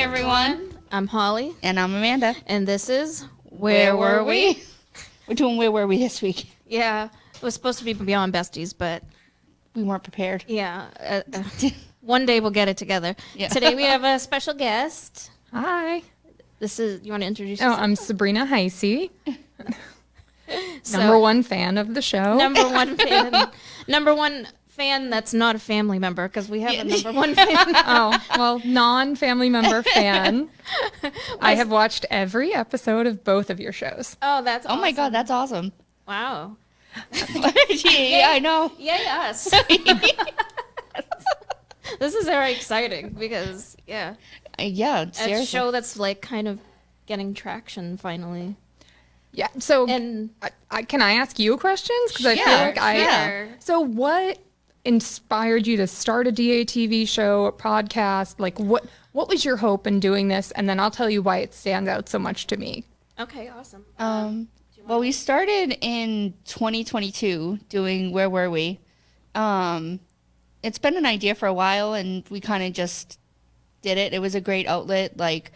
Hey everyone, I'm Holly. and I'm Amanda. And this is Where Were We? We're doing Where Were We this week. Yeah, it was supposed to be Beyond Besties, but We weren't prepared. yeah, one day we'll get it together. Yeah. Today we have a special guest. Hi. This is, you want to introduce Oh, yourself? I'm Sabrina Heisey, So, number one fan of the show. Number one fan that's not a family member, because we have a number one fan. Oh, well, non-family member fan. I have watched every episode of both of your shows. Oh, that's awesome. Oh my God, that's awesome. Wow. Yeah, I know. Yay, us. This is very exciting because, yeah. Yeah, A seriously. show that's like kind of getting traction finally. Yeah. So, And can I ask you questions? Because I feel Yeah, like sure. So, what inspired you to start a DATV show, a podcast? Like, what was your hope in doing this? And then I'll tell you why it stands out so much to me. Okay, awesome. Well, we started in 2022 doing Where Were We? It's been an idea for a while, and we kind of just did it. It was a great outlet. Like,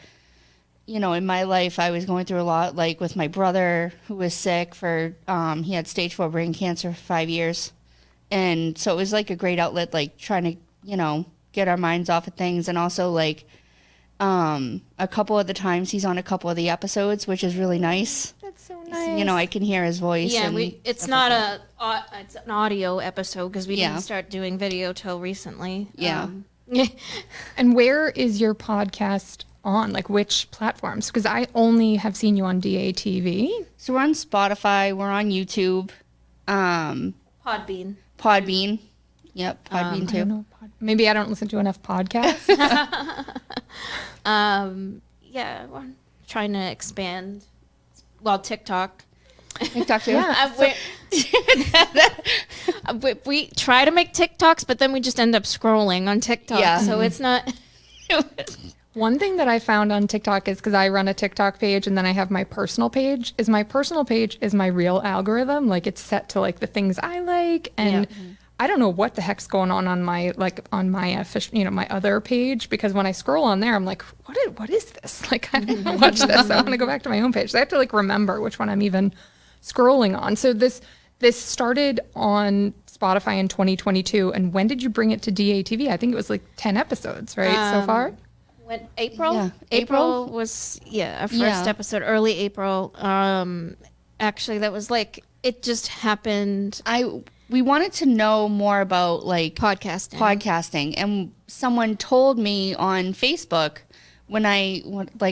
you know, in my life, I was going through a lot, like with my brother who was sick for, he had stage 4 brain cancer for 5 years. And so it was like a great outlet, like trying to, you know, get our minds off of things. And also like, a couple of the times he's on a couple of the episodes, which is really nice. That's so nice. You know, I can hear his voice. Yeah, and it's stuff not like that. it's an audio episode because we Yeah. didn't start doing video till recently. Yeah. And where is your podcast on? Like, which platforms? Because I only have seen you on DATV. So we're on Spotify, we're on YouTube, Podbean. Podbean. Yep, Podbean I don't too. know. Maybe I don't listen to enough podcasts. Yeah, we're trying to expand. Well, TikTok. TikTok too. Yeah. We try to make TikToks, but then we just end up scrolling on TikTok. Yeah. So it's not. One thing that I found on TikTok is because I run a TikTok page and then I have my personal page. Is my personal page is my real algorithm. Like, it's set to like the things I like, and I don't know what the heck's going on my official, my other page, because when I scroll on there, I'm like, what is this? Like, I don't want to watch this. I want to go back to my homepage. So I have to like remember which one I'm even scrolling on. So this started on Spotify in 2022, and when did you bring it to DATV? I think it was like 10 episodes, right, so far? When April? Yeah. April was our first episode, early April. Actually, that was like, it just happened. We wanted to know more about like Podcasting. and someone told me on Facebook when I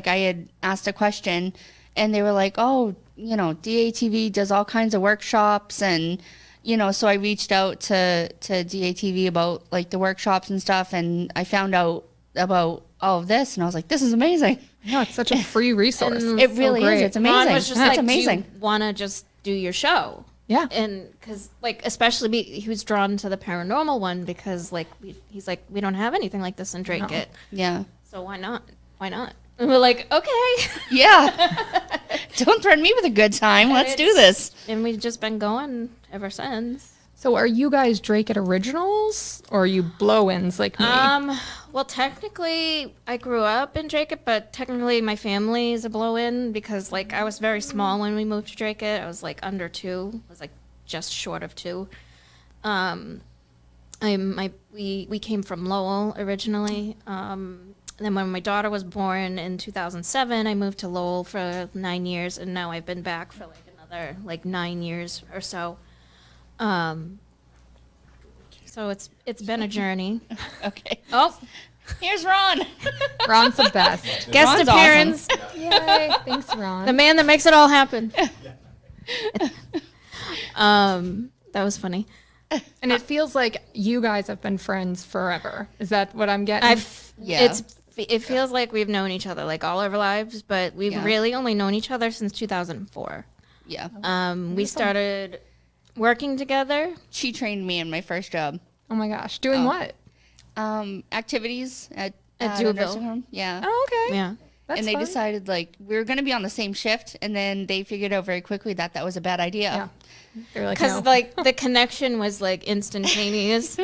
had asked a question, and they were like, oh, you know, DATV does all kinds of workshops, and you know, so I reached out to DATV about like the workshops and stuff, and I found out about all of this, and I was like, this is amazing. No, it's such a free resource. And It really is. It's amazing. Ron was just It's like, amazing. do you want to just do your show? Yeah. And because, like, especially he was drawn to the paranormal one because, like, he's like, we don't have anything like this in Drake. Yeah. So why not? Why not? And we're like, okay. Yeah. Don't threaten me with a good time. Let's do this. And we've just been going ever since. So are you guys Drake It originals, or are you blow-ins like me? Well, technically, I grew up in Drake It, but technically my family is a blow-in because, like, I was very small when we moved to Drake It. I was, like, under 2. I was, like, just short of 2. We came from Lowell originally. And then when my daughter was born in 2007, I moved to Lowell for 9 years, and now I've been back for, like, another, like, 9 years or so. So it's been a journey. Okay. Oh, Here's Ron. Ron's the best. guest Ron's appearance. Yay. Thanks, Ron. The man that makes it all happen. That was funny. And it feels like you guys have been friends forever. Is that what I'm getting? Yeah. It feels like we've known each other like all of our lives, but we've really only known each other since 2004. Yeah. We started working together. She trained me in my first job. Oh my gosh. Doing what? Activities at a Dewville. nursing home. Yeah. Oh, okay. Yeah. That's and they fun. decided like we were going to be on the same shift, and then they figured out very quickly that that was a bad idea. Yeah. They were like, Because no. like the connection was like instantaneous,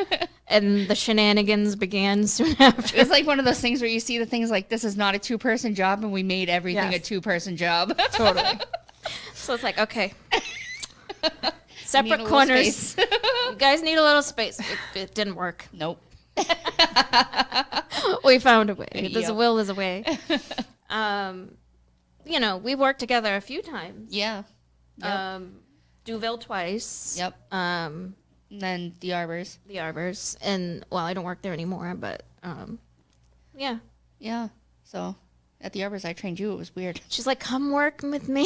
and the shenanigans began soon after. It's like one of those things where you see the things like, this is not a 2-person job, and we made everything Yes. a 2-person job. Totally. So it's like, okay, Need a separate little corners. space. You guys need a little space. It didn't work. Nope. We found a way. There's a Yep. will, there's a way. You know, we worked together a few times. Yeah. Yep. Duville twice. Yep. Um, And then the Arbors. the Arbors, and well, I don't work there anymore, but yeah. Yeah. So at the Arbors, I trained you. It was weird. She's like, come work with me.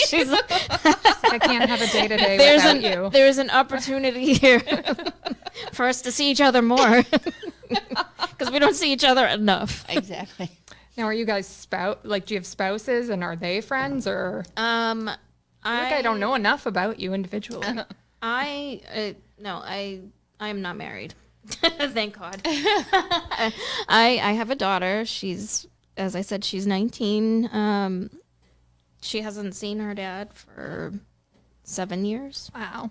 She's like, I can't have a day to day without you. there's an opportunity here for us to see each other more because we don't see each other enough. Exactly. Now, are you guys do you have spouses, and are they friends, or? I don't know enough about you individually. No, I'm not married. Thank God. I have a daughter. She's, as I said, she's 19. She hasn't seen her dad for 7 years. Wow,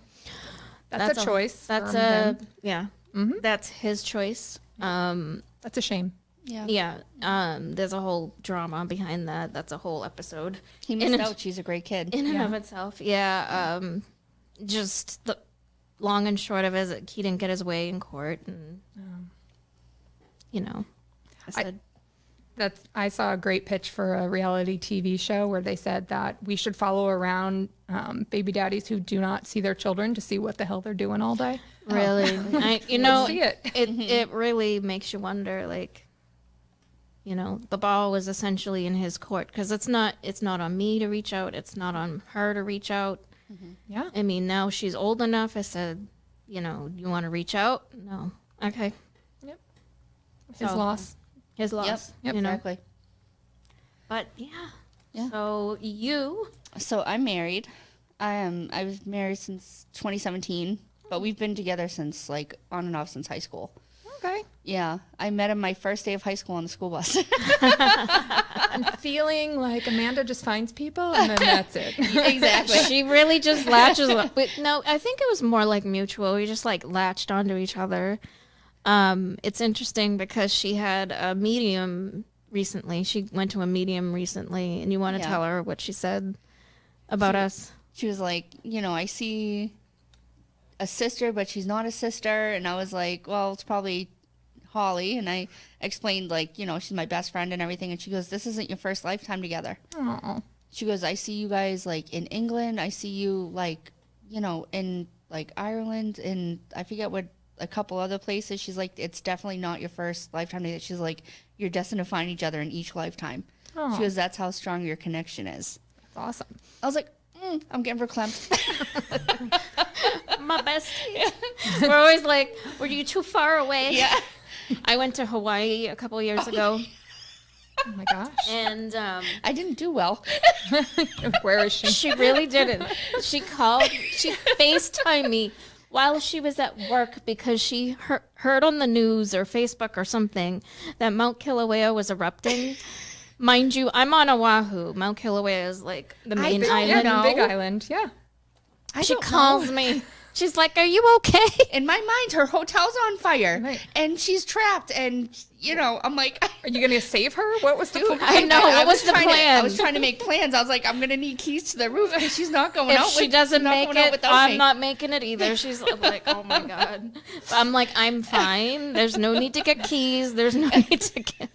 that's a choice. That's from him. That's his choice. That's a shame. Yeah. Yeah. There's a whole drama behind that. That's a whole episode. He missed out. She's a great kid. In and of itself. Yeah. Just the long and short of it is that he didn't get his way in court, and you know, I saw a great pitch for a reality TV show where they said that we should follow around baby daddies who do not see their children to see what the hell they're doing all day. really, you know, see it. it really makes you wonder, like, you know, the ball was essentially in his court because it's not on me to reach out. It's not on her to reach out. Yeah. I mean, now she's old enough. I said, you know, you want to reach out? No. Okay. Yep. His So- loss. His loss. Yep. You know? Exactly. But yeah. Yeah. So you. So I'm married. I was married since 2017, but we've been together since like on and off since high school. Okay. Yeah, I met him my first day of high school on the school bus. I'm feeling like Amanda just finds people and then that's it. Exactly. She really just latches on. But no, I think it was more like mutual. We just like latched onto each other. It's interesting because she had a medium recently. She went to a medium recently, and you want to Yeah. tell her what she said about us? She was like, you know, I see a sister, but she's not a sister. And I was like, well, it's probably Holly. And I explained, like, you know, she's my best friend and everything. And she goes, this isn't your first lifetime together. Oh. She goes, I see you guys, like, in England. I see you, like, you know, in, like, Ireland. And I forget what, a couple other places. She's like, it's definitely not your first lifetime together. She's like, you're destined to find each other in each lifetime. Oh. She goes, that's how strong your connection is. That's awesome. I was like, I'm getting verklempt. My bestie. We're always like, were you too far away? Yeah. I went to Hawaii a couple years ago, Oh my gosh. and I didn't do well. Where is she? she really didn't. She FaceTimed me while she was at work because she heard on the news or Facebook or something that Mount Kilauea was erupting. Mind you, I'm on Oahu. Mount Kilauea is like the main Yeah, island. the big island. Yeah. She calls me. She's like, "Are you okay?" In my mind, her hotel's on fire, Right. and she's trapped. And you know, I'm like, Are you going to save her? What was the dude, I know. What was the trying plan? I was trying to make plans. I was like, I'm gonna need keys to the roof because she's not going If out. she with, doesn't not make going out it, without I'm me. not making it either. She's like, "Oh my god." But I'm like, "I'm fine. There's no need to get keys. There's no need to get."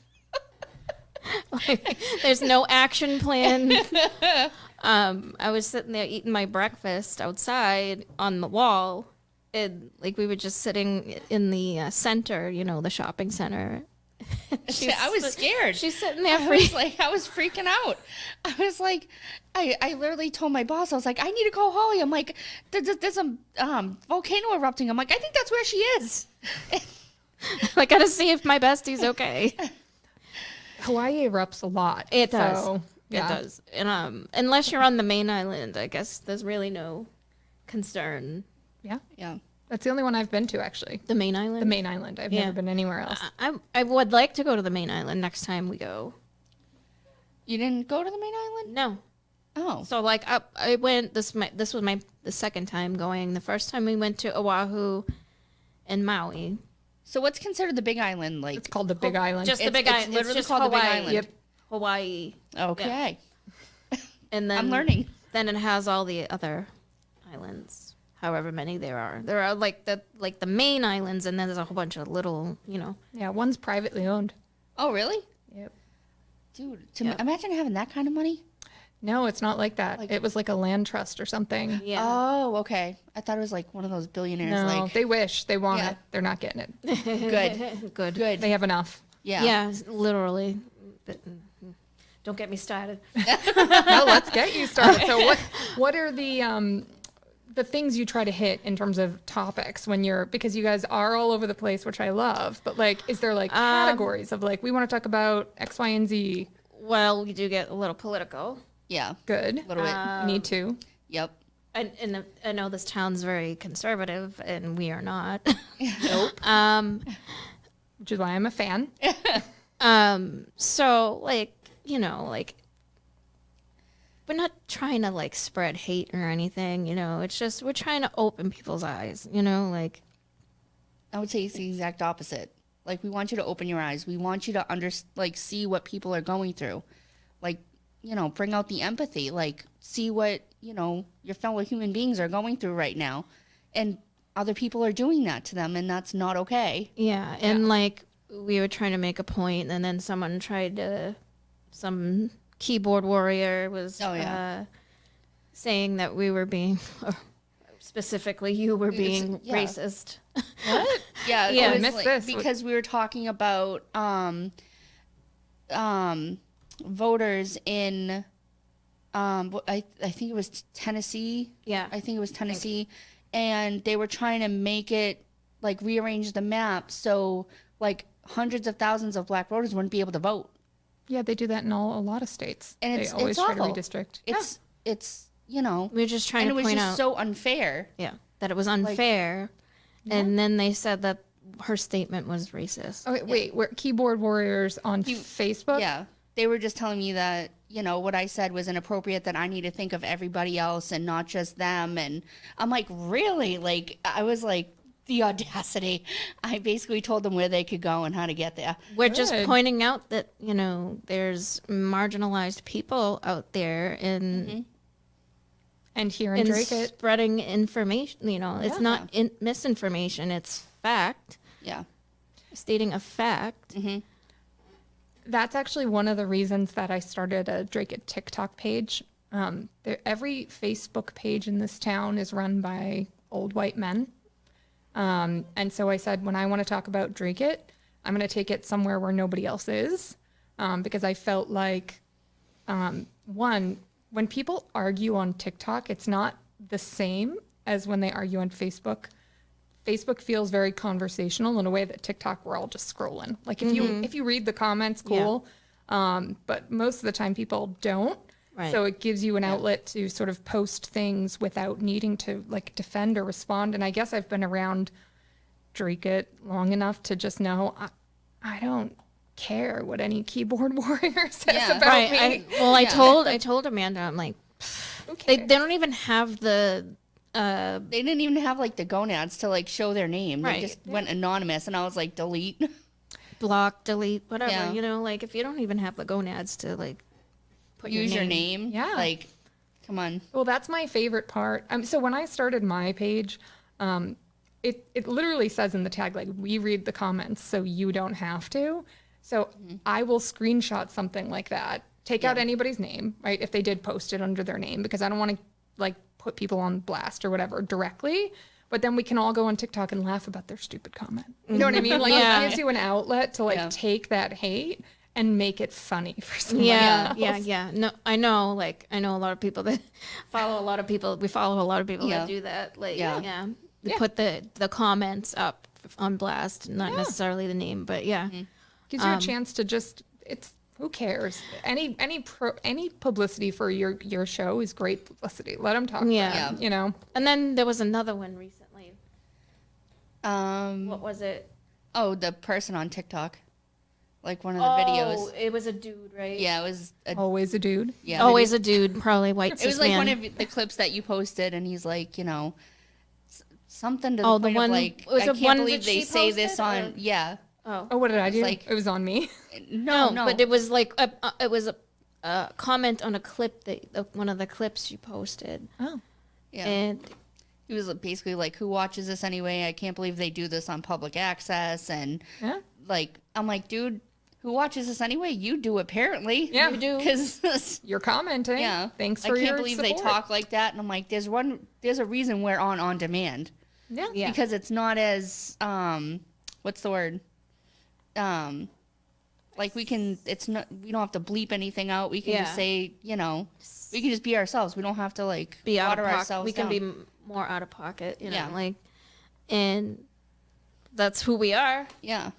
Like, there's no action plan. I was sitting there eating my breakfast outside on the wall, and like we were just sitting in the center, you know, the shopping center. I was scared. She's sitting there I was like, I was freaking out. I was like, I literally told my boss, I was like, I need to call Holly. I'm like, there's a volcano erupting. I'm like, I think that's where she is. I gotta see if my bestie's okay. Hawaii erupts a lot. It does. So, yeah. It does. And unless you're on the main island, I guess there's really no concern. Yeah. Yeah. That's the only one I've been to, actually. The main island? The main island. I've never been anywhere else. I would like to go to the main island next time we go. You didn't go to the main island? No. Oh. So like I went this was the second time going. The first time we went to Oahu and Maui. So what's considered the Big Island? Like It's called the Big Island. Just the It's- Big it's Island. It's literally just called the Big Hawaii. Island. Yep. Hawaii. okay, And then I'm learning. Then it has all the other islands, however many there are. There are like the main islands, and then there's a whole bunch of little, Yeah, one's privately owned. Oh, really, Yep. dude? Yeah. Imagine having that kind of money. No, it's not like that. It was like a land trust or something. Yeah. Oh, okay. I thought it was like one of those billionaires. No, Like they wish. They want Yeah. it. They're not getting it. good, Good. good. They have enough. Yeah. Yeah, literally. But, don't get me started. No, let's get you started. So what are the things you try to hit in terms of topics when you're, because you guys are all over the place, which I love, but like, is there like categories of like, we want to talk about X, Y, and Z? Well, we do get a little political. Yeah. Good. A little bit. You need to. Yep. And I know this town's very conservative, and we are not. Nope. Which is why I'm a fan. So like, we're not trying to like spread hate or anything, it's just we're trying to open people's eyes, like I would say it's the exact opposite. Like, we want you to open your eyes. We want you to see what people are going through. Like, bring out the empathy. Like, see what, your fellow human beings are going through right now. And other people are doing that to them, and that's not okay. yeah, and like we were trying to make a point, and then someone tried to, some keyboard warrior was Oh, yeah. saying that we were being, specifically you were being yeah. racist. What? Yeah, Yeah, it I was missed like, this. because we were talking about voters in I think it was Tennessee. Yeah. I think it was Tennessee, and they were trying to make it like rearrange the map so like hundreds of thousands of black voters wouldn't be able to vote. Yeah, they do that in a lot of states. And they it's always try awful. to redistrict. It's We were just trying and to it was point just out so unfair. that it was unfair, and then they said that her statement was racist. Oh, wait, we're keyboard warriors on Facebook? Yeah. They were just telling me that, what I said was inappropriate, that I need to think of everybody else and not just them. And I'm like, really? Like, I was like, the audacity. I basically told them where they could go and how to get there. We're just Good. pointing out that, there's marginalized people out there and And here in Drake it. spreading information. It's not misinformation, it's fact, Yeah. stating a fact. That's actually one of the reasons that I started a Drake It TikTok page. Every Facebook page in this town is run by old white men. And so I said, when I want to talk about Drake It, I'm going to take it somewhere where nobody else is. Because I felt like, one, when people argue on TikTok, it's not the same as when they argue on Facebook. Facebook feels very conversational in a way that TikTok, we're all just scrolling. Like if you read the comments, cool. But most of the time people don't. Right. So it gives you an outlet to sort of post things without needing to like defend or respond. And I guess I've been around Drake It long enough to just know I don't care what any keyboard warrior says about me. I told Amanda, I'm like, they don't even have the They didn't even have like the gonads to like show their name. Right. They just went anonymous, and I was like, delete. block, delete, whatever. Yeah. Like if you don't even have the gonads to like put Use your name. Yeah. Like, come on. Well, that's my favorite part. So when I started my page, it literally says in the tag, like, we read the comments so you don't have to. So I will screenshot something like that, take out anybody's name, right? If they did post it under their name, because I don't want to like put people on blast or whatever directly. But then we can all go on TikTok and laugh about their stupid comment. You know what I mean? Like it gives you an outlet to like take that hate and make it funny for someone else. Yeah. No, I know a lot of people that follow a lot of people. We follow a lot of people Yeah. that do that. Like, Yeah. They put the comments up on blast, not necessarily the name, but yeah. Gives you a chance to just, who cares? Any publicity for your show is great publicity. Let them talk. Yeah. About it, you know. And then there was another one recently. What What was it? Oh, the person on TikTok, like one of the videos. It was a dude, right? Yeah, it was. Always a dude. Yeah, Always a dude, probably white It cis was like man. one of the clips that you posted, and he's like, something to the Oh, the point one- of like, was I it can't one believe that they she say this posted, on. or- Yeah. Oh, what did I do? like- It was on me. No, But it was like it was a comment on a clip that one of the clips you posted, Oh. Yeah. and He was basically like, who watches this anyway? I can't believe they do this on public access. And Yeah. like, I'm like, dude, who watches this anyway? You do, apparently. Yeah. you do. Because, You're commenting. yeah. Thanks for I can't your believe support. they talk like that. And I'm like, there's a reason we're on demand. Yeah. Yeah. Because it's not as, what's the word? Like we don't have to bleep anything out. We can just Yeah. say, we can just be ourselves. We don't have to like be out water of pocket. ourselves We can down. be more out of pocket, Yeah. like, and that's who we are. Yeah.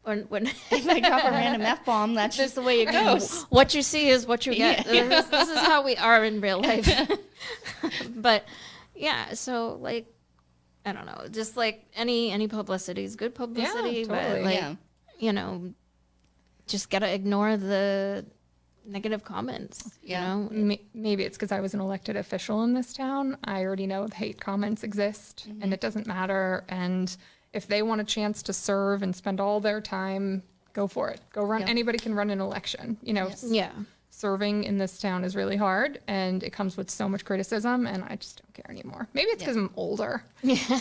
When If I drop a random F-bomb, that's just the way it goes. what you see is what you get. Yeah. This is how we are in real life. But yeah, so like, I don't know, just like any publicity is good publicity, but totally. like, Yeah. just gotta ignore the negative comments. Yeah. Maybe it's because I was an elected official in this town. I already know the hate comments exist and it doesn't matter. And if they want a chance to serve and spend all their time, go for it. Go run. Yeah. Anybody can run an election. Yeah. Serving in this town is really hard and it comes with so much criticism and I just don't care anymore. Maybe it's because I'm older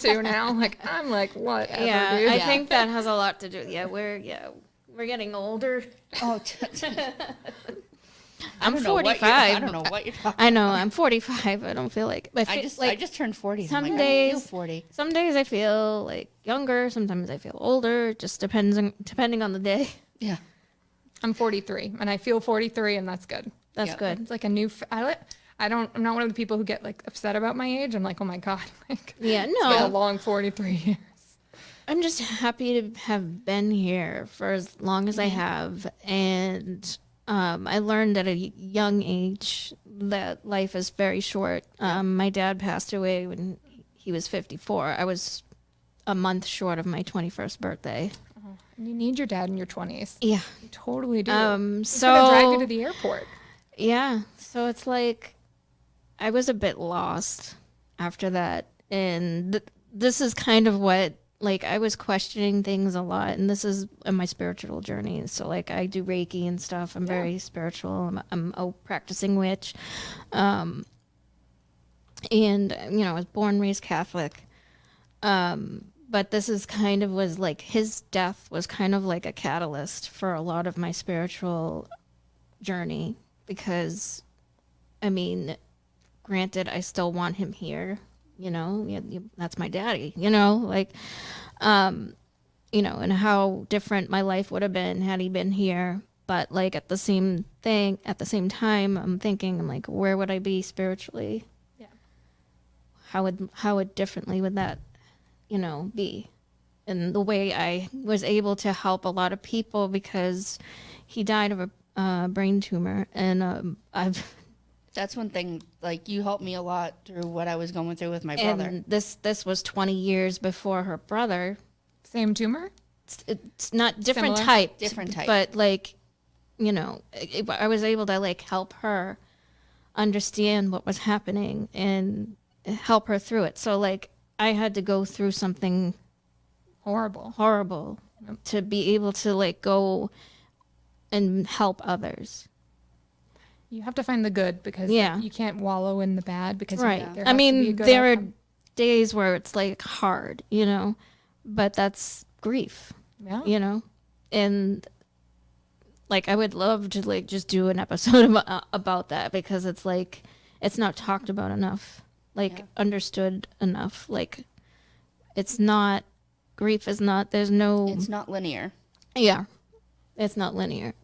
too now. Like, I'm like, whatever, Yeah, dude. I think that has a lot to do. Yeah, we're getting older. Oh, I'm I don't know what 45. I don't know what you're talking. I know I'm 45. I don't feel like. But I just turned 40. some I'm like, I feel days- 40. some days I feel like younger. Sometimes I feel older. It just depending on the day. Yeah. I'm 43 and I feel 43 and that's good. That's Yeah. good. It's like a new, I'm not one of the people who get like upset about my age. I'm like, oh my God, like Yeah, it's been a no. long 43 years. I'm just happy to have been here for as long as I have, and I learned at a young age that life is very short. My dad passed away when he was 54. I was a month short of my 21st birthday. You need your dad in your 20s. Yeah. You totally do. He's So gonna drive you to the airport. yeah, so it's like I was a bit lost after that, and this is kind of what, like, I was questioning things a lot, and this is in my spiritual journey. So like I do Reiki and stuff. I'm very spiritual. I'm a practicing witch, and I was born raised Catholic. But this is kind of was like his death was kind of like a catalyst for a lot of my spiritual journey, because I mean, granted, I still want him here, that's my daddy, like, and how different my life would have been had he been here. But like at the same time, I'm like, where would I be spiritually? Yeah. How would differently would that, be? And the way I was able to help a lot of people, because he died of a brain tumor, and That's one thing. Like, you helped me a lot through what I was going through with my brother. and this was 20 years before her brother. Same tumor? It's not different Similar? type, Different type. but like, I was able to like help her understand what was happening and help her through it. So like, I had to go through something Horrible. horrible to be able to like go and help others. You have to find the good because Yeah. you can't wallow in the bad because Right. there I has to be a mean, good there outcome. are days where it's like hard, but that's grief, Yeah. and like I would love to like just do an episode about that, because it's like it's not talked about enough, like understood enough. Like grief is not, there's no, It's not linear. yeah, it's not linear.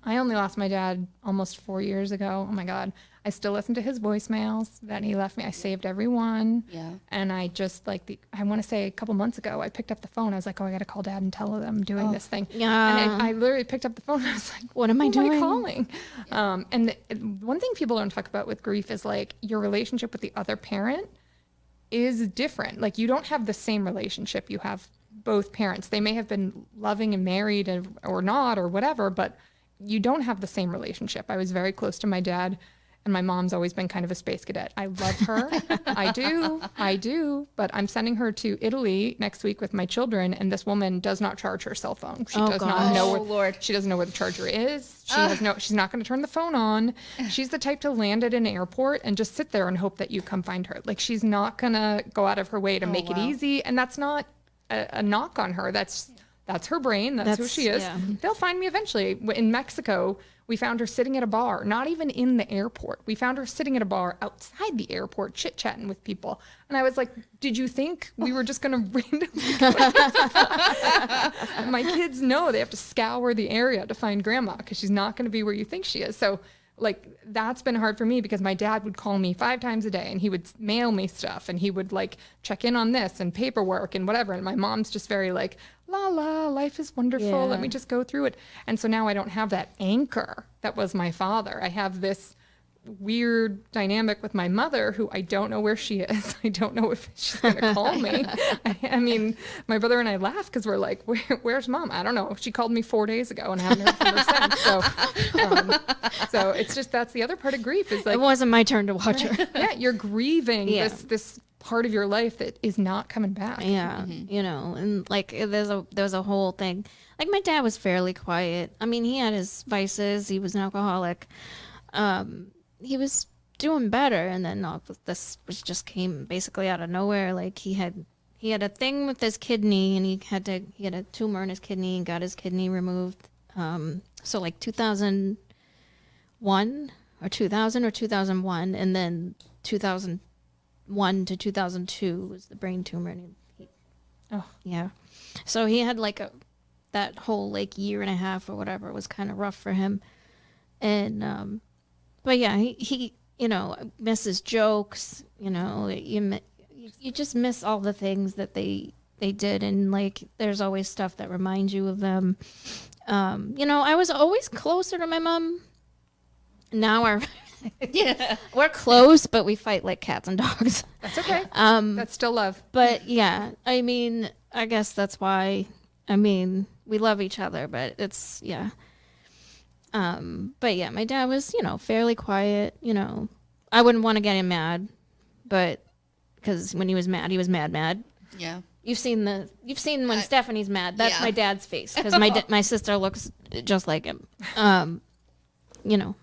I only lost my dad almost 4 years ago. Oh my God. I still listen to his voicemails that he left me. I saved every one. Yeah. And I just I want to say a couple months ago, I picked up the phone. I was like, oh, I got to call dad and tell him I'm doing this thing. Yeah. And I literally picked up the phone. And I was like, What am I who doing? calling? And one thing people don't talk about with grief is like your relationship with the other parent is different. Like you don't have the same relationship you have both parents. They may have been loving and married or not or whatever, but you don't have the same relationship. I was very close to my dad And my mom's always been kind of a space cadet. I love her. I do. But I'm sending her to Italy next week with my children, and this woman does not charge her cell phone. She does not know she doesn't know where the charger is. She's not going to turn the phone on. She's the type to land at an airport and just sit there and hope that you come find her. Like, she's not going to go out of her way to make it easy. And that's not a knock on her. That's her brain. That's who she is. Yeah. They'll find me eventually. In Mexico, we found her sitting at a bar, not even in the airport. We found her sitting at a bar outside the airport, chit-chatting with people. And I was like, did you think we were just going to randomly go? My kids know they have to scour the area to find grandma because she's not going to be where you think she is. So, like, that's been hard for me because my dad would call me 5 times a day and he would mail me stuff and he would, like, check in on this and paperwork and whatever. And my mom's just very like, la la, life is wonderful. Yeah. Let me just go through it. And so now I don't have that anchor that was my father. I have this weird dynamic with my mother who I don't know where she is. I don't know if she's going to call me. I mean, my brother and I laugh because we're like, where's mom? I don't know. She called me 4 days ago and I haven't heard from her since. So it's just, that's the other part of grief is like, it wasn't my turn to watch her. Yeah, you're grieving this part of your life that is not coming back. Yeah, you know, and like there's a whole thing. Like, my dad was fairly quiet. I mean, he had his vices. He was an alcoholic. He was doing better, and then this just came basically out of nowhere. Like, he had a thing with his kidney, and he had a tumor in his kidney and got his kidney removed. So like 2001 or 2000 or 2001, and then 2001 to 2002 was the brain tumor, and yeah. So he had like that whole like year and a half or whatever was kind of rough for him, and but yeah, he you know, misses jokes. You know, you just miss all the things that they did, and like there's always stuff that reminds you of them. You know, I was always closer to my mom. Now we're close, but we fight like cats and dogs. That's okay. That's still love. But yeah, I mean, I guess that's why. I mean, we love each other, but it's but yeah, my dad was, you know, fairly quiet. You know, I wouldn't want to get him mad, but because when he was mad. Yeah. You've seen when Stephanie's mad. That's my dad's face because my sister looks just like him. You know,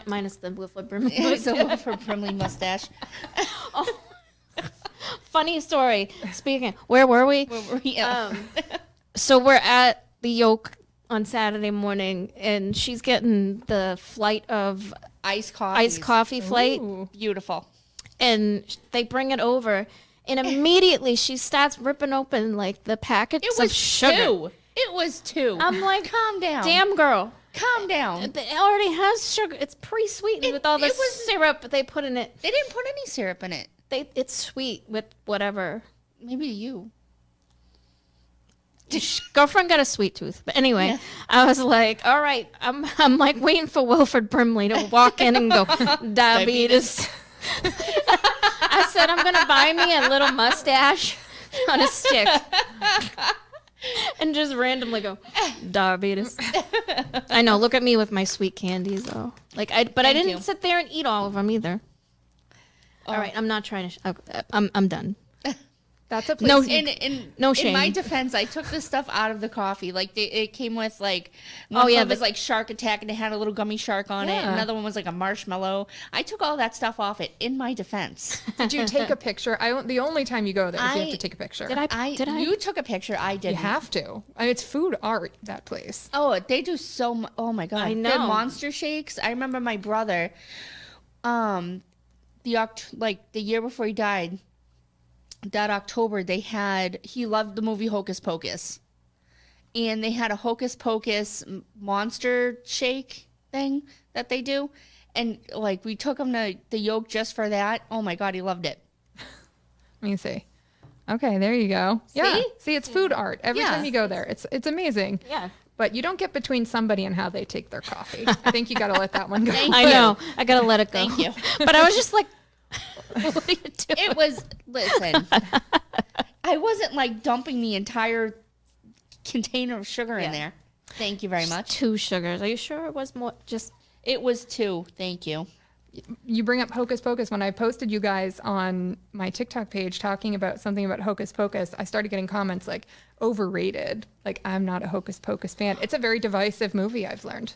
minus the Wilford Brimley. It's a Wilford Brimley mustache. Oh. Funny story. Speaking, where were we? So we're at the Yoke on Saturday morning, and she's getting the flight of iced coffee flight. Ooh. Beautiful. And they bring it over, and immediately she starts ripping open like the packets of sugar. It was 2. I'm like, calm down. Damn, girl. Calm down. It already has sugar. It's pre-sweetened with all the syrup they put in it. They didn't put any syrup in it. It's sweet with whatever. Maybe you. Girlfriend got a sweet tooth. But anyway, I was like, all right, I'm like waiting for Wilford Brimley to walk in and go, diabetes. I said, I'm going to buy me a little mustache on a stick. And just randomly go, diabetes. I know, look at me with my sweet candies though. Like I didn't sit there and eat all of them either. All right, I'm not trying to I'm done. That's a place. No shame. In my defense, I took this stuff out of the coffee. Like it came with like one was like Shark Attack, and it had a little gummy shark on it. Another one was like a marshmallow. I took all that stuff off it. In my defense, did you take a picture? The only time you go there, you have to take a picture. Did I? You took a picture. I didn't. You have to. I mean, it's food art. That place. Oh, they do so much. Oh my god! I know. The monster shakes. I remember my brother. The year before he died. That October, he loved the movie Hocus Pocus. And they had a Hocus Pocus monster shake thing that they do. And, like, we took him to the Yoke just for that. Oh, my God, he loved it. Let me see. Okay, there you go. Yeah. See, it's food art. Every time you go there, it's amazing. Yeah. But you don't get between somebody and how they take their coffee. I think you got to let that one go. I know. I got to let it go. Thank you. But I was just like, what are you doing? Listen, I wasn't like dumping the entire container of sugar in there. Thank you very much. 2 sugars. Are you sure it was more? It was 2. Thank you. you bring up Hocus Pocus. When I posted you guys on my TikTok page talking about something about Hocus Pocus, I started getting comments like overrated. Like, I'm not a Hocus Pocus fan. It's a very divisive movie, I've learned.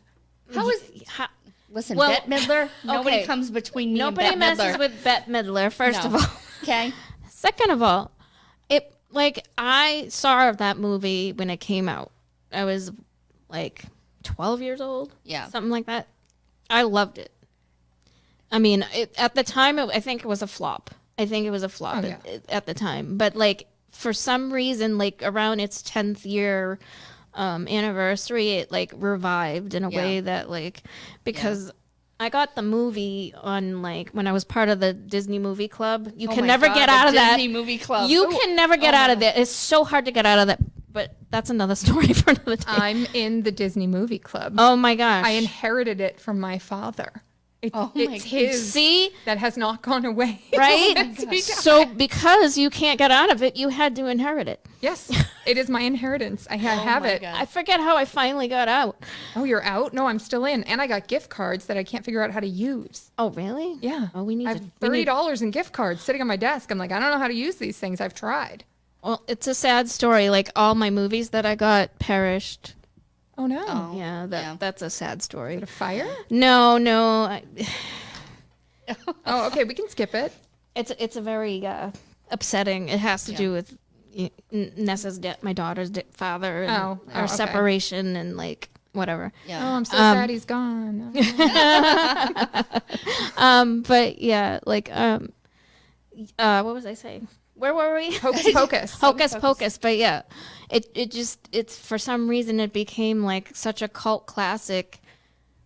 Listen, Well, Bette Midler, nobody okay. comes between me Nobody and Bette messes Midler. with Bette Midler, first of all. Okay. Second of all, I saw that movie when it came out. I was like 12 years old. Yeah. Something like that. I loved it. I mean, at the time, I think it was a flop. Oh, yeah. At the time. But like, for some reason, like around its 10th year anniversary, it like revived in a way that like, because I got the movie on like when I was part of the Disney movie club. You can never get out of that. Disney movie club. You can never get out of that. It's so hard to get out of that. But that's another story for another day. I'm in the Disney movie club. Oh my gosh. I inherited it from my father. my It's his See? that has not gone away. Right? So because you can't get out of it, you had to inherit it. Yes, it is my inheritance. I have my it. God. I forget how I finally got out. Oh, you're out? No, I'm still in. And I got gift cards that I can't figure out how to use. Oh, really? Yeah. Oh, we need I to have we need- $30 in gift cards sitting on my desk. I'm like, I don't know how to use these things. I've tried. Well, it's a sad story. Like all my movies that I got perished. Oh, no. Oh. That's a sad story. Is it a fire? No. Oh, okay. We can skip it. It's a very upsetting. It has to do with Nessa's my daughter's father, and okay. our separation, and like whatever. Yeah. Oh, I'm so sad he's gone. But yeah, like what was I saying? Where were we? Hocus Pocus. Hocus Pocus. But yeah, it's for some reason it became like such a cult classic.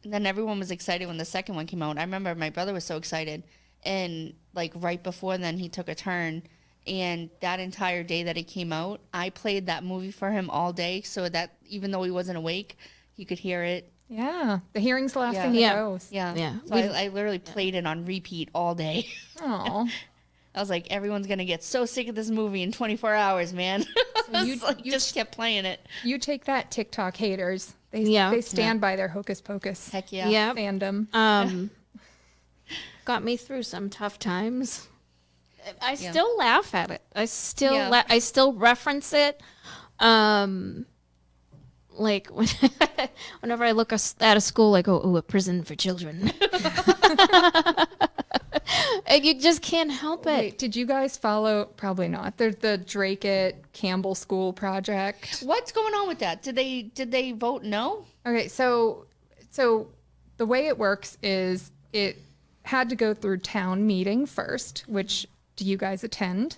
And then everyone was excited when the second one came out. I remember my brother was so excited. And like right before then he took a turn. And that entire day that it came out, I played that movie for him all day so that even though he wasn't awake, he could hear it. Yeah. The hearing's the last thing Yeah. that goes. Yeah. Yeah. So I literally played it on repeat all day. Oh. I was like, everyone's going to get so sick of this movie in 24 hours, man. So you- you- just kept playing it. You take that, TikTok haters. They stand by their Hocus Pocus Heck yeah. Yeah. fandom. Got me through some tough times. I still laugh at it. I still Yeah. I still reference it. Like whenever I look at a school, like a prison for children. And you just can't help it. Wait, did you guys follow? Probably not. There's the Drake at Campbell School project. What's going on with that? Did they vote no? Okay, so the way it works is it had to go through town meeting first, which do you guys attend?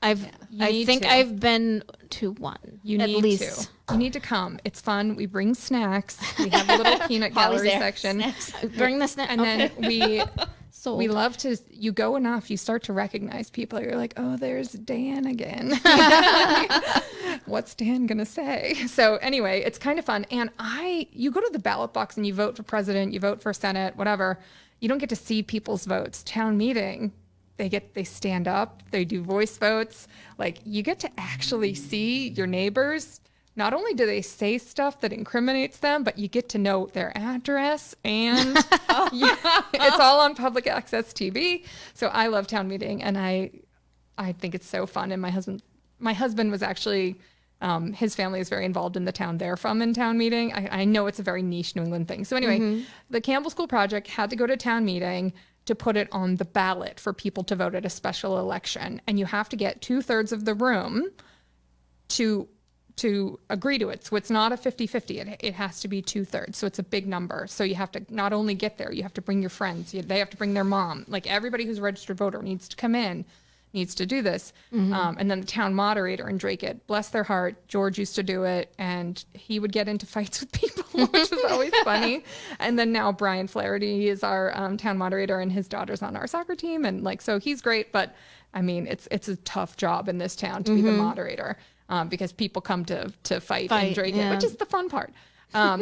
I need think to. I've been to one. You at need least. to. You need to come. It's fun. We bring snacks. We have a little peanut Holly's gallery there. section. Snacks. Bring the snack. And then Sold. we love to, you go enough, you start to recognize people. You're like, oh, there's Dan again. What's Dan going to say? So anyway, it's kind of fun. And you go to the ballot box and you vote for president, you vote for Senate, whatever. You don't get to see people's votes. Town meeting, they stand up, they do voice votes. Like you get to actually see your neighbors. Not only do they say stuff that incriminates them, but you get to know their address, and it's all on public access TV. So I love town meeting, and I think it's so fun. And my husband was actually, his family is very involved in the town they're from in town meeting. I know it's a very niche New England thing. So anyway, the Campbell School Project had to go to town meeting to put it on the ballot for people to vote at a special election, and you have to get 2/3 of the room to agree to it. So it's not a 50-50. It has to be 2/3. So it's a big number. So you have to not only get there, you have to bring your friends. They have to bring their mom. Like everybody who's a registered voter needs to come in, needs to do this. And then the town moderator in Drake, bless their heart, George used to do it. And he would get into fights with people, which is always funny. And then now Brian Flaherty is our town moderator, and his daughter's on our soccer team. And like, so he's great. But I mean, it's a tough job in this town to be the moderator. Because people come to fight and Drake, which is the fun part.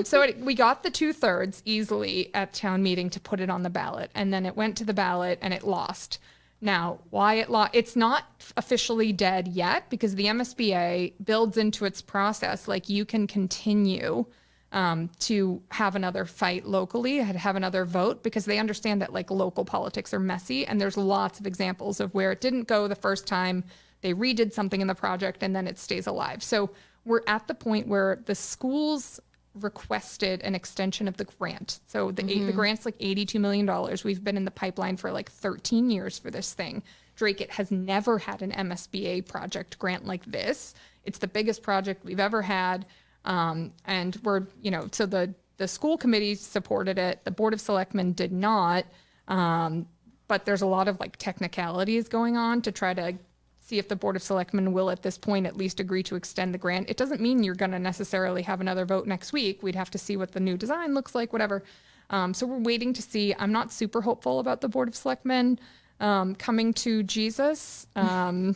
So we got the 2/3 easily at town meeting to put it on the ballot. And then it went to the ballot and it lost. Now, why it lost? It's not officially dead yet because the MSBA builds into its process, like you can continue to have another fight locally, have another vote, because they understand that like local politics are messy, and there's lots of examples of where it didn't go the first time, they redid something in the project, and then it stays alive. So we're at the point where the schools requested an extension of the grant. So the grant's like $82 million. We've been in the pipeline for like 13 years for this thing. Drake has never had an MSBA project grant like this. It's the biggest project we've ever had. And we're, so the school committee supported it. The Board of Selectmen did not. But there's a lot of like technicalities going on to try to see if the Board of Selectmen will at this point at least agree to extend the grant. It doesn't mean you're going to necessarily have another vote next week. We'd have to see what the new design looks like, whatever. So we're waiting to see. I'm not super hopeful about the Board of Selectmen coming to Jesus. But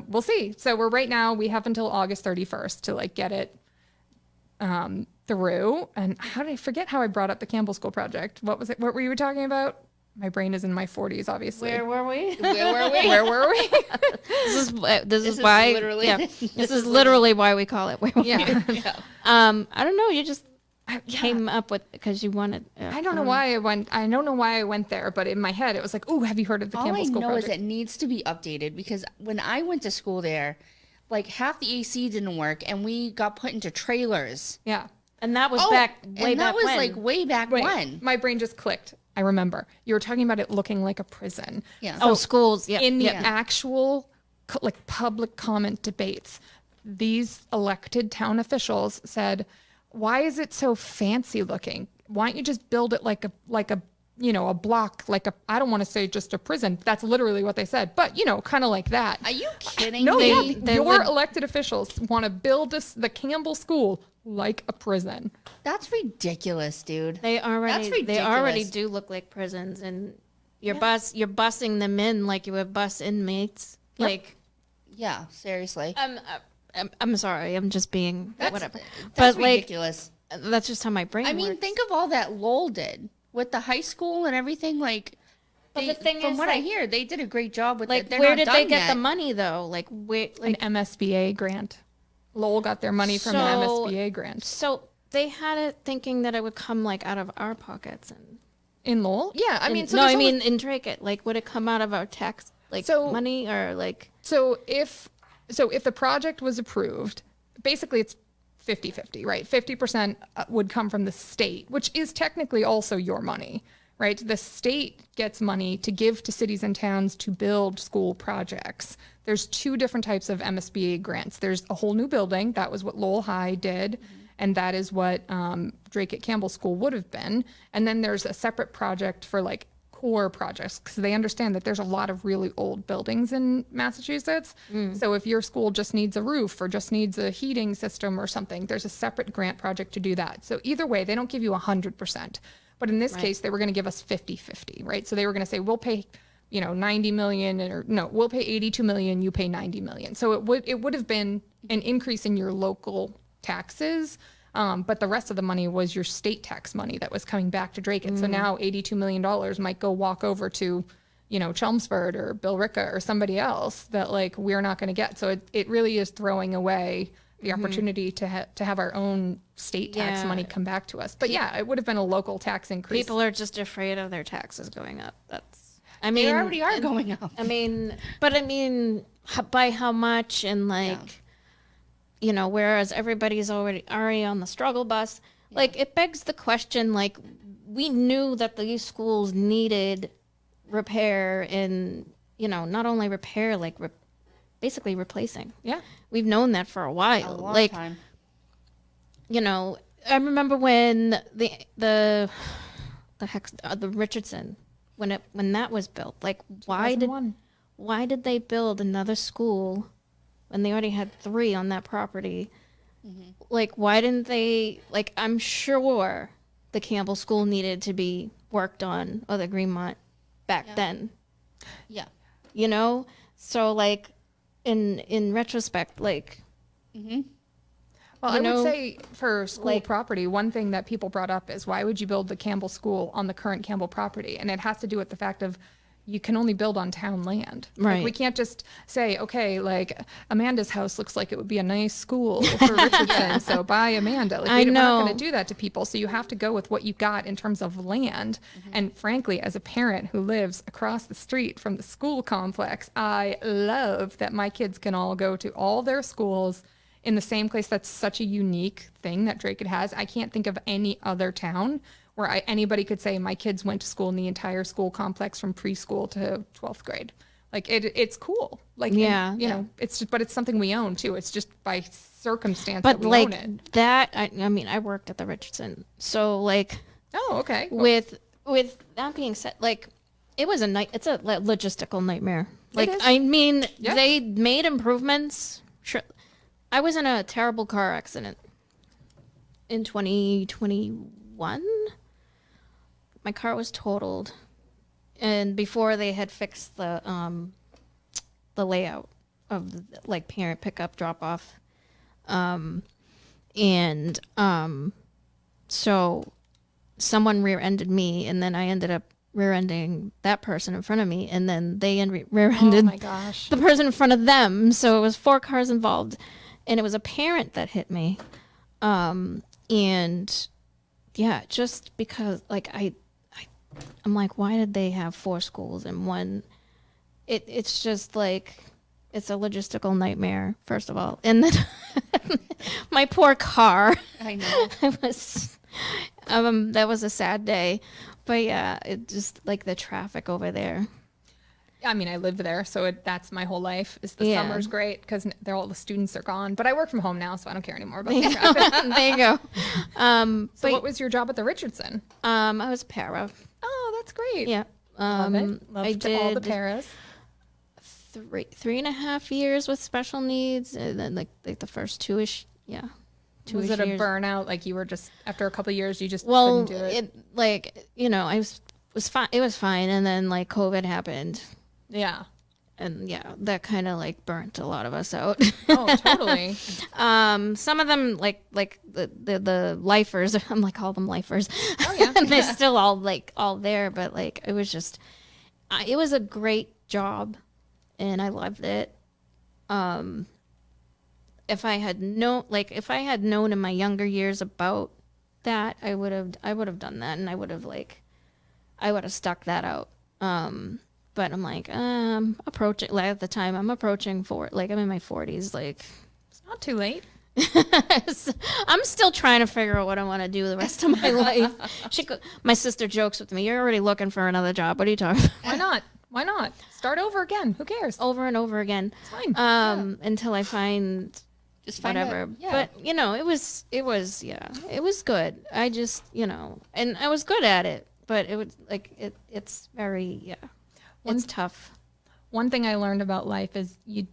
we'll see. So right now we have until August 31st to like get it through. And how did I forget how I brought up the Campbell School project? What was it? What were you talking about? My brain is in my 40s, obviously. Where were we? Where were we? This is why. Literally, yeah, this is literally why we call it. Where were Yeah. we? I don't know. You just came up with because you wanted. I don't know why I went. I don't know why I went there, but in my head it was like, "Oh, have you heard of the Campbell School project?" All I know is it needs to be updated, because when I went to school there, like half the AC didn't work, and we got put into trailers. Yeah, and that was back way back when. Like way back when. My brain just clicked. I remember you were talking about it looking like a prison. Yeah. So schools. Yeah. In the actual like public comment debates, these elected town officials said, "Why is it so fancy looking? Why don't you just build it like a a block, like a, I don't want to say just a prison." That's literally what they said, but kind of like that. Are you kidding No, me? your elected officials want to build the Campbell School like a prison. That's ridiculous, dude. They already ridiculous. do look like prisons, and you're bussing them in like you would bus inmates. Yep. Like, Yeah, seriously. I'm sorry, I'm just being whatever. That's But like, ridiculous. that's just how my brain I mean, works. think of all that Lowell did with the high school and everything. Like, But the thing from is, what I like- hear, they did a great job with like it. They're where not did they done get yet. the money though? Like, where, like An MSBA grant. Lowell got their money from an MSBA grant. So they had it thinking that it would come like out of our pockets, and In Lowell? Yeah, I mean, in Drake, like would it come out of our tax money or like? So if the project was approved, basically it's 50-50, right? 50% would come from the state, which is technically also your money, right? The state gets money to give to cities and towns to build school projects. There's two different types of MSBA grants. There's a whole new building. That was what Lowell High did. And that is what Drake at Campbell School would have been. And then there's a separate project for like core projects, because they understand that there's a lot of really old buildings in Massachusetts. So if your school just needs a roof or just needs a heating system or something, there's a separate grant project to do that. So either way, they don't give you 100%. But in this case, they were going to give us 50-50, right? So they were going to say, we'll pay 90 million, or no, we'll pay 82 million, you pay 90 million. So it would have been an increase in your local taxes, but the rest of the money was your state tax money that was coming back to Drake. And so now $82 million might go walk over to, Chelmsford or Billerica or somebody else that like we're not going to get. So it really is throwing away the opportunity to have our own state tax money come back to us. But yeah, it would have been a local tax increase. People are just afraid of their taxes going up. They already are going up. By how much, and like, whereas everybody's already on the struggle bus, like it begs the question, like we knew that these schools needed repair, and, not only repair, like basically replacing. Yeah. We've known that for a while. A long time. I remember when the Richardson, when that was built, like why did they build another school when they already had 3 on that property? Like, why didn't they, like, I'm sure the Campbell School needed to be worked on, or the Greenmont back then. Yeah. So like in retrospect, like, Well, I would say for school property, one thing that people brought up is, why would you build the Campbell School on the current Campbell property? And it has to do with the fact of you can only build on town land. Right. Like, we can't just say, okay, like Amanda's house looks like it would be a nice school for Richardson, so buy Amanda. Like, we're not going to do that to people. So you have to go with what you got in terms of land. And frankly, as a parent who lives across the street from the school complex, I love that my kids can all go to all their schools in the same place. That's such a unique thing that Drake has. I can't think of any other town where anybody could say my kids went to school in the entire school complex from preschool to 12th grade. Like, it's cool. Like, Yeah. and, you know, it's just, but it's something we own too. It's just by circumstance But that we like own it. that, I mean, I worked at the Richardson, so like Oh, okay. with that being said, like it's a logistical nightmare. Like, is. I mean, Yeah. they made improvements. Sure, I was in a terrible car accident in 2021. My car was totaled, and before they had fixed the layout of like parent pickup drop off, so someone rear-ended me, and then I ended up rear-ending that person in front of me, and then they Oh rear-ended my gosh. the person in front of them. So it was 4 cars involved, and it was a parent that hit me. And yeah, just because like I'm like, why did they have 4 schools in one? It's just like, it's a logistical nightmare, first of all. And then my poor car. I know. That was a sad day. But yeah, it just like the traffic over there. I mean, I live there, so that's my whole life. Is the Yeah. summer's great because all the students are gone. But I work from home now, so I don't care anymore about the traffic. There you go. So But what was your job at the Richardson? I was a para. Oh, that's great. Yeah. Love it. Love I to all the did paras. 3.5 years with special needs, and then like the first 2-ish, yeah. Was 2-ish it a years. burnout? Like, you were just, after a couple of years, you just Well, couldn't do it? it like, you know, I was fine. It was fine, and then like COVID happened, Yeah. and yeah, that kind of like burnt a lot of us out. Oh, totally. Some of them like the lifers, I'm like, call them lifers. Oh, yeah. And they're still all there, but like it was just, it was a great job, and I loved it. If I had known in my younger years about that, I would have done that, and I would have stuck that out. But I'm like, approaching, like at the time I'm approaching I'm in my 40s, like It's not too late. I'm still trying to figure out what I want to do the rest of my life. My sister jokes with me, "You're already looking for another job. What are you talking about?" Why not? Why not? Start over again. Who cares? Over and over again. It's fine. Until I find Just find whatever. Yeah. But you know, it was good. I just, you know, and I was good at it, but it was like it's very it's tough. One thing I learned about life is you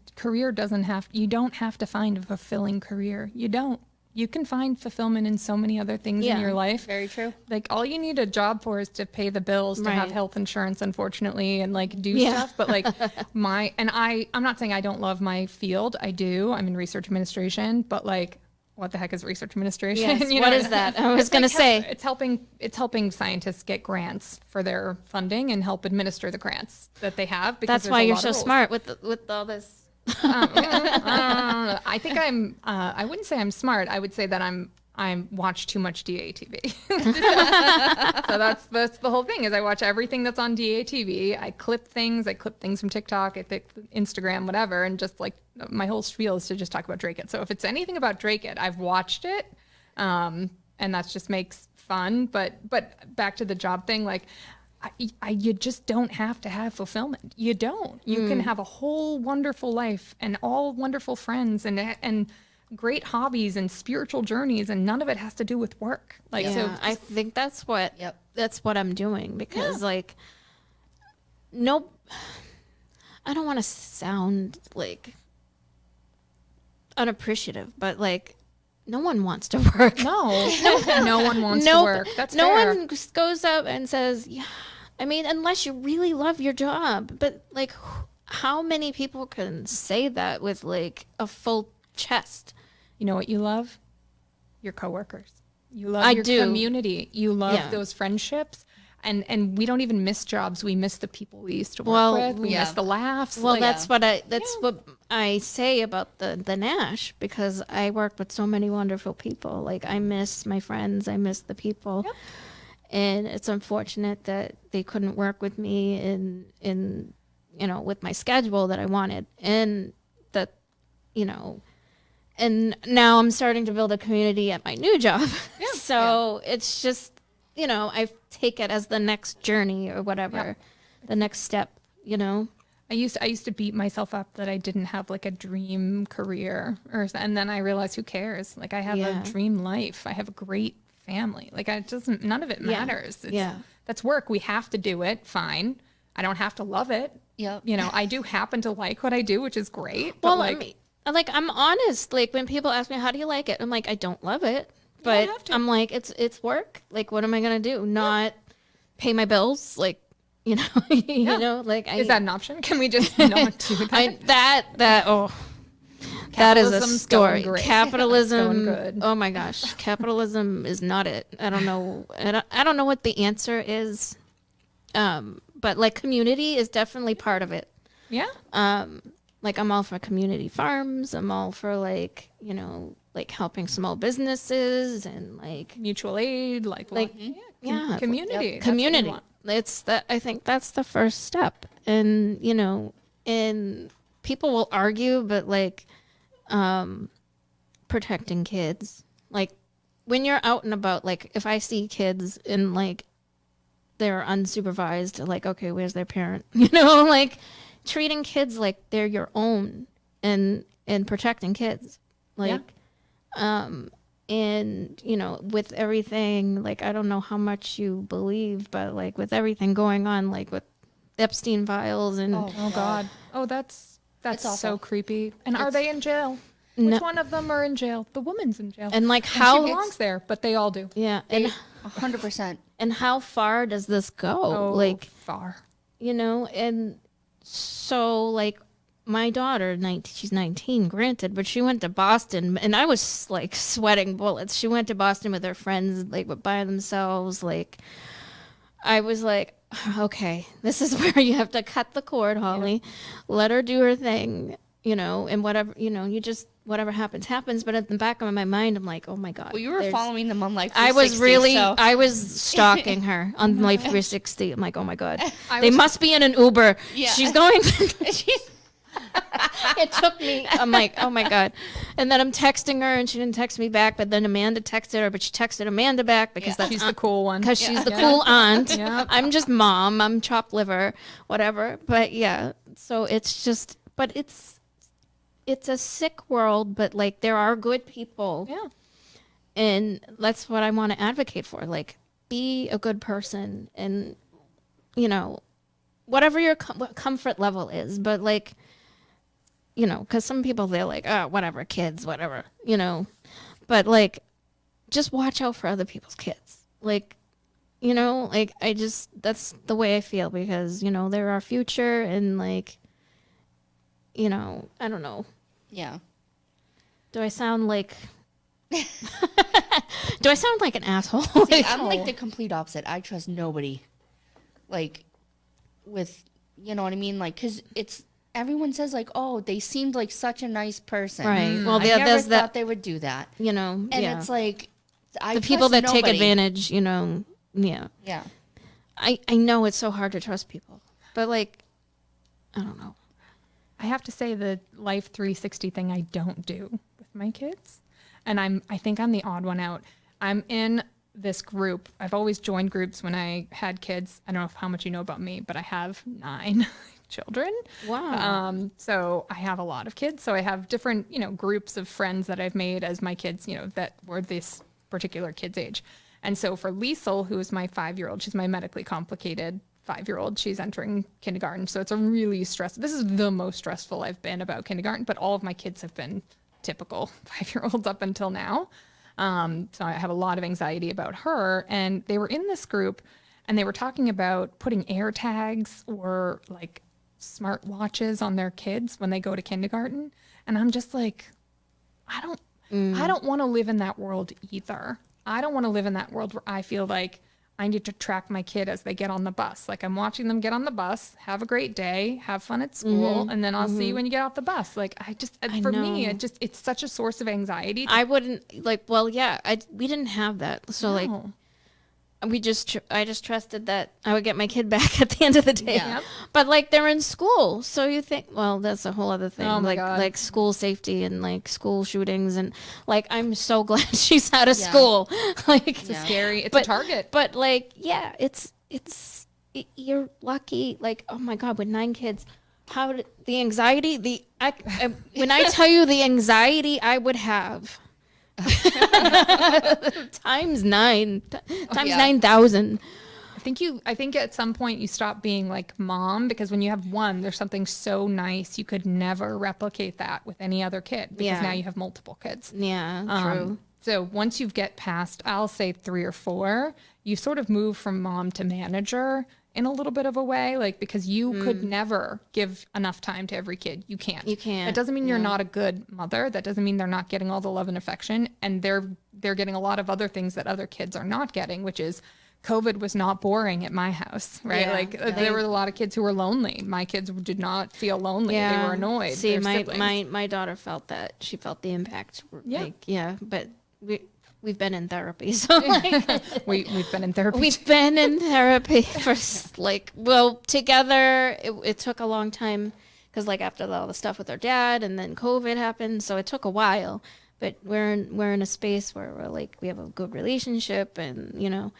don't have to find a fulfilling career. You don't. You can find fulfillment in so many other things in Yeah. your life. Very true. Like, all you need a job for is to pay the bills, to have Right. health insurance, unfortunately, and like do Yeah. stuff. But like I'm not saying I don't love my field. I do. I'm in research administration, but like, what the heck is research administration? Yes. You What know? is that? I was It's gonna like say. it's helping scientists get grants for their funding and help administer the grants that they have. Because That's there's why a you're lot so of rules. smart with all this. I think I wouldn't say I'm smart. I would say that I watch too much DATV. So that's the whole thing, is I watch everything that's on DATV. I clip things from TikTok, I clip Instagram, whatever. And just like my whole spiel is to just talk about Drake It. So if it's anything about Drake It, I've watched it. And that just makes fun. But back to the job thing, like, you just don't have to have fulfillment. You don't. You can have a whole wonderful life and all wonderful friends and great hobbies and spiritual journeys, and none of it has to do with work. Like, Yeah, so I think that's what Yep. that's what I'm doing, because like, no, I don't want to sound like unappreciative, but like, no one wants to work. no one wants to work. That's no fair. one just goes up and says, yeah. I mean, unless you really love your job, but like, how many people can say that with like a full chest? You know what you love? Your coworkers. You love your community. You love those friendships. And we don't even miss jobs. We miss the people we used to work Well, with. We yeah. miss the laughs. Well, like, that's what I say about the Nash, because I worked with so many wonderful people. Like, I miss my friends, I miss the people. Yep. And it's unfortunate that they couldn't work with me in with my schedule that I wanted. And that, and now I'm starting to build a community at my new job. So it's just, I take it as the next journey or whatever, the next step, I used to beat myself up that I didn't have like a dream career, and then I realized, who cares? Like, I have a dream life. I have a great family. Like, none of it matters. That's work. We have to do it. Fine. I don't have to love it. Yep. I do happen to like what I do, which is great. Well, but I'm honest. Like, when people ask me, how do you like it? I'm like, I don't love it, but I'm like, it's work. Like, what am I going to do? Not pay my bills? Like, like is that an option? Can we just not do that? That is a Capitalism's story. going great. Capitalism. Going good. Oh my gosh, capitalism is not it. I don't know. I don't know what the answer is. But like, community is definitely part of it. Yeah. Like, I'm all for community farms. I'm all for like helping small businesses and like Mutual aid, community. Yep. That's Community. what It's that, I think that's the first step. And and people will argue, but like, protecting kids, like when you're out and about, like if I see kids and like they're unsupervised, like, okay, where's their parent? Like treating kids like they're your own, and protecting kids, like, and with everything, like, I don't know how much you believe, but like with everything going on, like with Epstein files and Oh God. Oh, that's awful. so creepy. And are they in jail? No. Which one of them are in jail? The woman's in jail. and like And she how belongs there, but they all do. and 100%. and how far does this go? Oh, Like, far. and so like my daughter, she's 19, granted, but she went to Boston, and I was like sweating bullets. She went to Boston with her friends, like by themselves. Like, I was like, okay, this is where you have to cut the cord, Holly. Let her do her thing, and whatever, whatever happens. But at the back of my mind, I'm like, oh my God. Well, you were following them on Life I 360. I was stalking her on Life 360. I'm like, oh my God. I They was- must be in an Uber. Yeah. She's going. It took me. I'm like, oh my God. And then I'm texting her, and she didn't text me back. But then Amanda texted her, but she texted Amanda back because that's She's the cool one. because she's the cool aunt. Yep. I'm just mom. I'm chopped liver, whatever. But yeah, so it's just, but it's a sick world. But like, there are good people. Yeah. And that's what I want to advocate for. Like, be a good person, and whatever your comfort level is. But like, because some people, they're like, oh, whatever, kids, whatever, But like, just watch out for other people's kids. Like, like, that's the way I feel, because they're our future, and like, I don't know. Yeah. Do I sound like? Do I sound like an asshole? See, I'm like the complete opposite. I trust nobody. Like, with, you know what I mean? Like, because everyone says, like, oh, they seemed like such a nice person. Right. Well, I never there's thought that, they would do that. and It's like, I the people trust that take nobody. advantage, yeah. Yeah. I know it's so hard to trust people, but like, I don't know. I have to say, the Life 360 thing I don't do with my kids. And I think I'm the odd one out. I'm in this group. I've always joined groups when I had kids. I don't know how much you know about me, but I have 9 children. Wow. So I have a lot of kids. So I have different, groups of friends that I've made as my kids, that were this particular kid's age. And so for Liesel, who is my 5-year-old, she's my medically complicated 5-year-old. She's entering kindergarten. So it's a really stressful. This is the most stressful I've been about kindergarten, but all of my kids have been typical 5-year-olds up until now. So I have a lot of anxiety about her. And they were in this group, and they were talking about putting air tags or like smart watches on their kids when they go to kindergarten. And I'm just like, I don't want to live in that world either. I don't want to live in that world where I feel like I need to track my kid as they get on the bus. Like I'm watching them get on the bus, have a great day, have fun at school, and then I'll see you when you get off the bus. Like for me, it's such a source of anxiety. I wouldn't like, well, yeah, we didn't have that. So like, I just trusted that I would get my kid back at the end of the day. Yeah. But like they're in school, so you think, well, that's a whole other thing. Oh my like God. like school safety and like school shootings and like I'm so glad she's out of school. Like It's scary. It's a target. But like, yeah, you're lucky. Like, oh my God, with 9 kids, the anxiety, when I tell you the anxiety I would have. times 9,000. I think at some point you stop being like mom, because when you have one, there's something so nice. You could never replicate that with any other kid, because now you have multiple kids. Yeah, true. So once you get past, I'll say 3 or 4, you sort of move from mom to manager in a little bit of a way, like, because you could never give enough time to every kid. You can't. That doesn't mean you're not a good mother. That doesn't mean they're not getting all the love and affection. And they're getting a lot of other things that other kids are not getting, which is COVID was not boring at my house, right? Yeah, There were a lot of kids who were lonely. My kids did not feel lonely. They were annoyed. See, Their siblings. my daughter felt that. She felt the impact. Yeah. Like, but we've been in therapy, so like we've been in therapy. We've been in therapy for together. It took a long time because like after all the stuff with our dad, and then COVID happened, so it took a while. But we're in a space where we're like we have a good relationship, and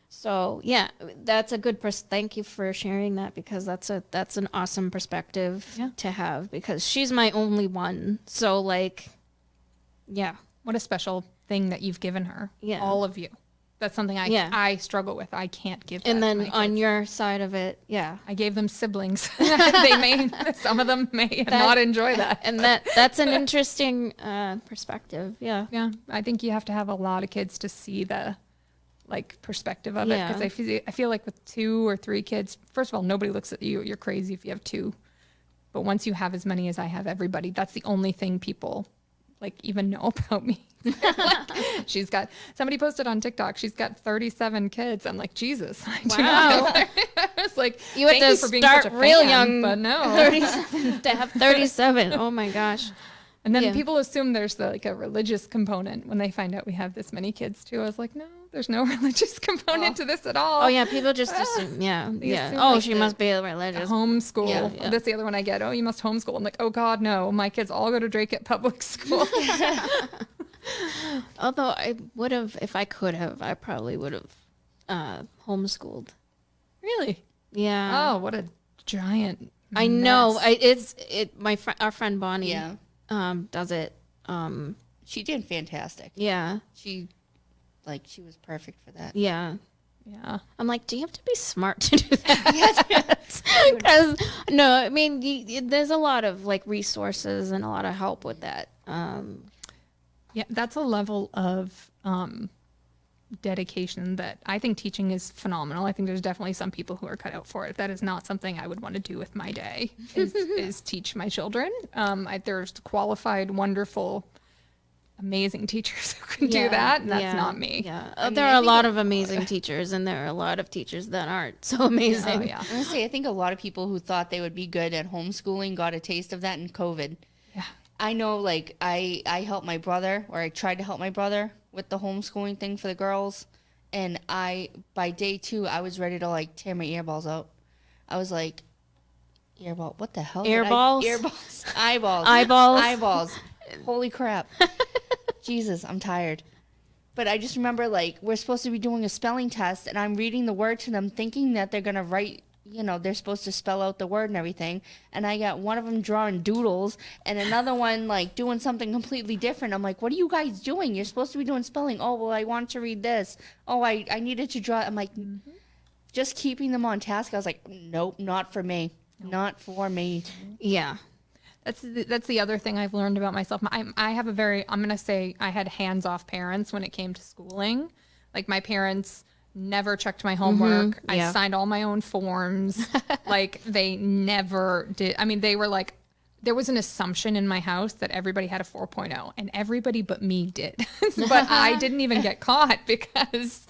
so yeah, that's a good. Thank you for sharing that, because that's an awesome perspective to have, because she's my only one. So like, yeah, what a special thing that you've given her. Yeah. All of you. That's something I struggle with. I can't give that and then to my on kids. your side of it, I gave them siblings. Some of them may not enjoy that. And that's an interesting perspective. Yeah. Yeah. I think you have to have a lot of kids to see the perspective of it. Because I feel like with 2 or 3 kids, first of all, nobody looks at you. You're crazy if you have 2. But once you have as many as I have, everybody, that's the only thing people even know about me. Somebody posted on TikTok, she's got 37 kids. I'm like, Jesus. I do not know. I was like, you had to for being start such a real fan, young, but no. 37, to have 37. Oh my gosh. And then people assume there's a religious component when they find out we have this many kids too. I was like, no, there's no religious component to this at all. Oh yeah, people just assume. Yeah. assume, Oh, she must be religious. Homeschool. Yeah. That's the other one I get. Oh, you must homeschool. I'm like, oh God, no. My kids all go to Drake at public school. Although I would have, if I could have, I probably would have homeschooled. Really? Yeah. Oh, what a giant I know. mess. Our friend Bonnie. Yeah. Does it. She did fantastic. Yeah. She was perfect for that. Yeah. Yeah. I'm like, do you have to be smart to do that? Because no, I mean, there's a lot of resources and a lot of help with that. Yeah, that's a level of dedication that I think teaching is phenomenal. I think there's definitely some people who are cut out for it. That is not something I would want to do with my day, is teach my children. There's qualified, wonderful, amazing teachers who can do that, and that's not me. Yeah, there are a lot of amazing teachers, and there are a lot of teachers that aren't so amazing. Oh, yeah. Honestly, I think a lot of people who thought they would be good at homeschooling got a taste of that in COVID. Yeah. I know, I helped my brother, or I tried to help my brother with the homeschooling thing for the girls, and by day 2, I was ready to tear my earballs out. I was like, earball, what the hell? Earballs? Earballs. Eyeballs. Eyeballs? Eyeballs. Holy crap. Jesus, I'm tired. But I just remember, we're supposed to be doing a spelling test, and I'm reading the word to them thinking that they're going to write, they're supposed to spell out the word and everything. And I got one of them drawing doodles and another one, doing something completely different. I'm like, what are you guys doing? You're supposed to be doing spelling. Oh, well, I want to read this. Oh, I needed to draw. I'm like, just keeping them on task. I was like, nope, not for me. Not for me. Yeah. That's the other thing I've learned about myself. I'm going to say I had hands-off parents when it came to schooling. My parents never checked my homework. Yeah. I signed all my own forms. They never did. I mean, they were there was an assumption in my house that everybody had a 4.0, and everybody but me did. But I didn't even get caught because